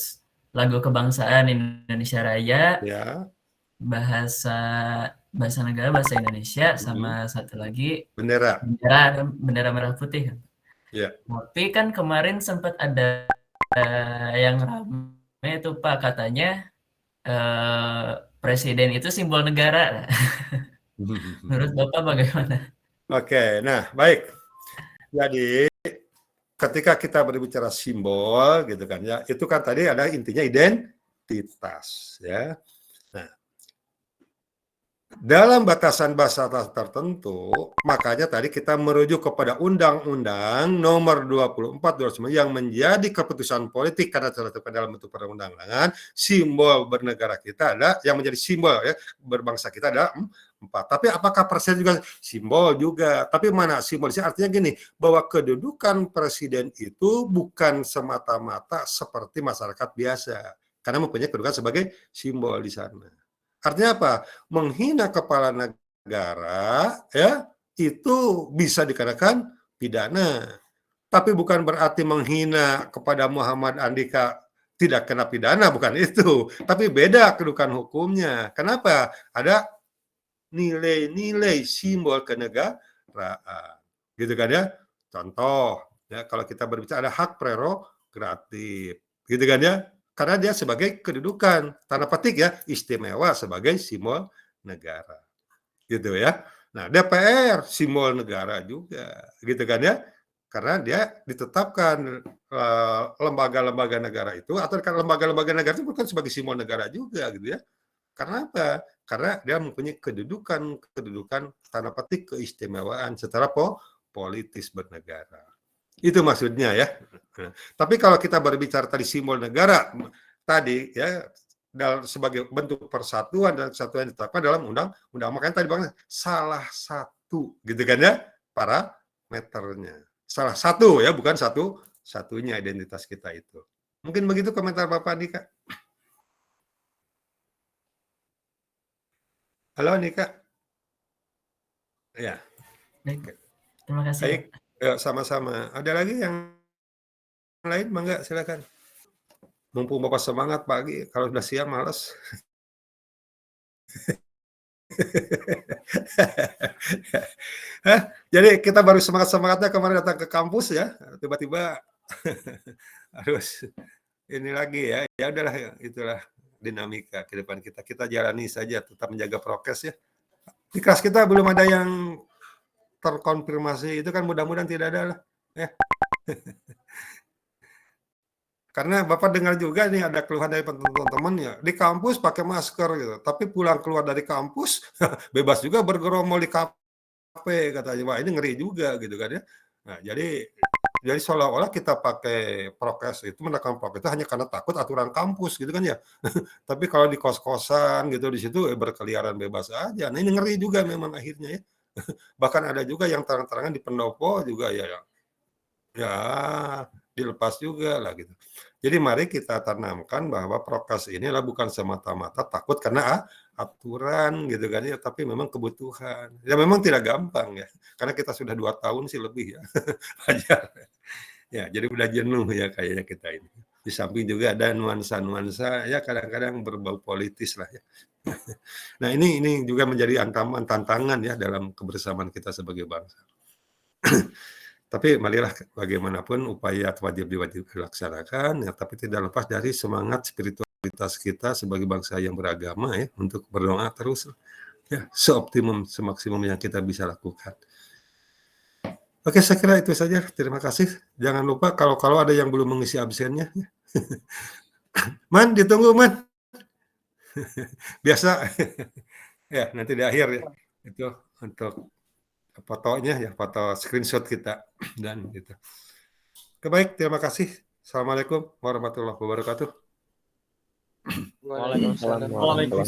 lagu kebangsaan Indonesia Raya, Ya, bahasa negara bahasa Indonesia, sama satu lagi bendera. bendera merah putih kan. Ya. Tapi kan kemarin sempat ada yang ramai itu Pak, katanya presiden itu simbol negara. Menurut Bapak bagaimana? Oke, nah baik. Jadi ketika kita berbicara simbol gitu kan ya, itu kan tadi ada intinya identitas ya. Nah, dalam batasan bahasa tertentu, makanya tadi kita merujuk kepada Undang-Undang Nomor 24 2009 yang menjadi keputusan politik karena terletakkan dalam bentuk perundang-undangan. Simbol bernegara kita ada yang menjadi simbol ya berbangsa kita ada 4. Tapi apakah presiden juga simbol juga? Tapi mana simbolisnya? Artinya gini, bahwa kedudukan presiden itu bukan semata-mata seperti masyarakat biasa, karena mempunyai kedudukan sebagai simbol di sana. Artinya apa? Menghina kepala negara ya itu bisa dikenakan pidana. Tapi bukan berarti menghina kepada Muhammad Andika tidak kena pidana, bukan itu. Tapi beda kedudukan hukumnya. Kenapa? Ada nilai-nilai simbol kenegaraan. Gitu kan ya? Contoh, ya kalau kita berbicara ada hak prerogatif. Gitu kan ya? Karena dia sebagai kedudukan, tanda petik ya, istimewa sebagai simbol negara. Gitu ya. Nah, DPR simbol negara juga. Gitu kan ya? Karena dia ditetapkan lembaga-lembaga negara itu, atau lembaga-lembaga negara itu bukan sebagai simbol negara juga gitu ya. Karena apa? Karena dia mempunyai kedudukan tanda petik keistimewaan secara politis bernegara. Itu maksudnya ya. Tapi kalau kita berbicara tadi simbol negara tadi ya sebagai bentuk persatuan dan kesatuan ditetapkan dalam undang-undang, makanya tadi Bang salah satu gitu kan ya parameternya. Salah satu ya, bukan satunya identitas kita itu. Mungkin begitu komentar Bapak Andika. Halo Nika. Ya. Baik. Terima kasih. Baik, ya, sama-sama. Ada lagi yang lain? Mangga, silakan. Mumpung Bapak semangat pagi, kalau sudah siang malas. Jadi kita baru semangat-semangatnya kemarin datang ke kampus ya, tiba-tiba harus ini lagi ya. Ya udahlah, itulah dinamika ke depan kita. Kita jalani saja, tetap menjaga prokes ya. Di kelas kita belum ada yang terkonfirmasi, itu kan mudah-mudahan tidak ada lah. Ya. Karena Bapak dengar juga nih ada keluhan dari teman-teman ya, di kampus pakai masker gitu, tapi pulang keluar dari kampus bebas juga bergerombol di kafe katanya. Wah, ini ngeri juga gitu kan ya. Nah, jadi seolah-olah kita pakai prokes itu menekan prokes itu hanya karena takut aturan kampus gitu kan ya. Tapi kalau di kos-kosan gitu di situ berkeliaran bebas aja. Nah, ini ngeri juga memang akhirnya ya. Bahkan ada juga yang terang-terangan di pendopo juga ya dilepas juga lah gitu. Jadi mari kita tanamkan bahwa prokes ini adalah bukan semata-mata takut karena aturan gitu kan ya, tapi memang kebutuhan. Ya memang tidak gampang ya, karena kita sudah 2 tahun sih lebih ya. Ajar. Ya, jadi udah jenuh ya kayaknya kita ini. Di samping juga ada nuansa-nuansa ya kadang-kadang berbau politis lah ya. Nah, ini juga menjadi tantangan ya dalam kebersamaan kita sebagai bangsa. Tapi marilah bagaimanapun upaya wajib dilaksanakan, ya, tapi tidak lepas dari semangat spiritualitas kita sebagai bangsa yang beragama ya, untuk berdoa terus ya, semaksimum yang kita bisa lakukan. Oke, saya kira itu saja. Terima kasih. Jangan lupa kalau ada yang belum mengisi absennya. Man, ditunggu Man. Biasa. Ya, nanti di akhir ya. Itu untuk fotonya ya, foto screenshot kita dan gitu. Baik, terima kasih. Assalamualaikum warahmatullahi wabarakatuh. Waalaikumsalam. Waalaikumsalam.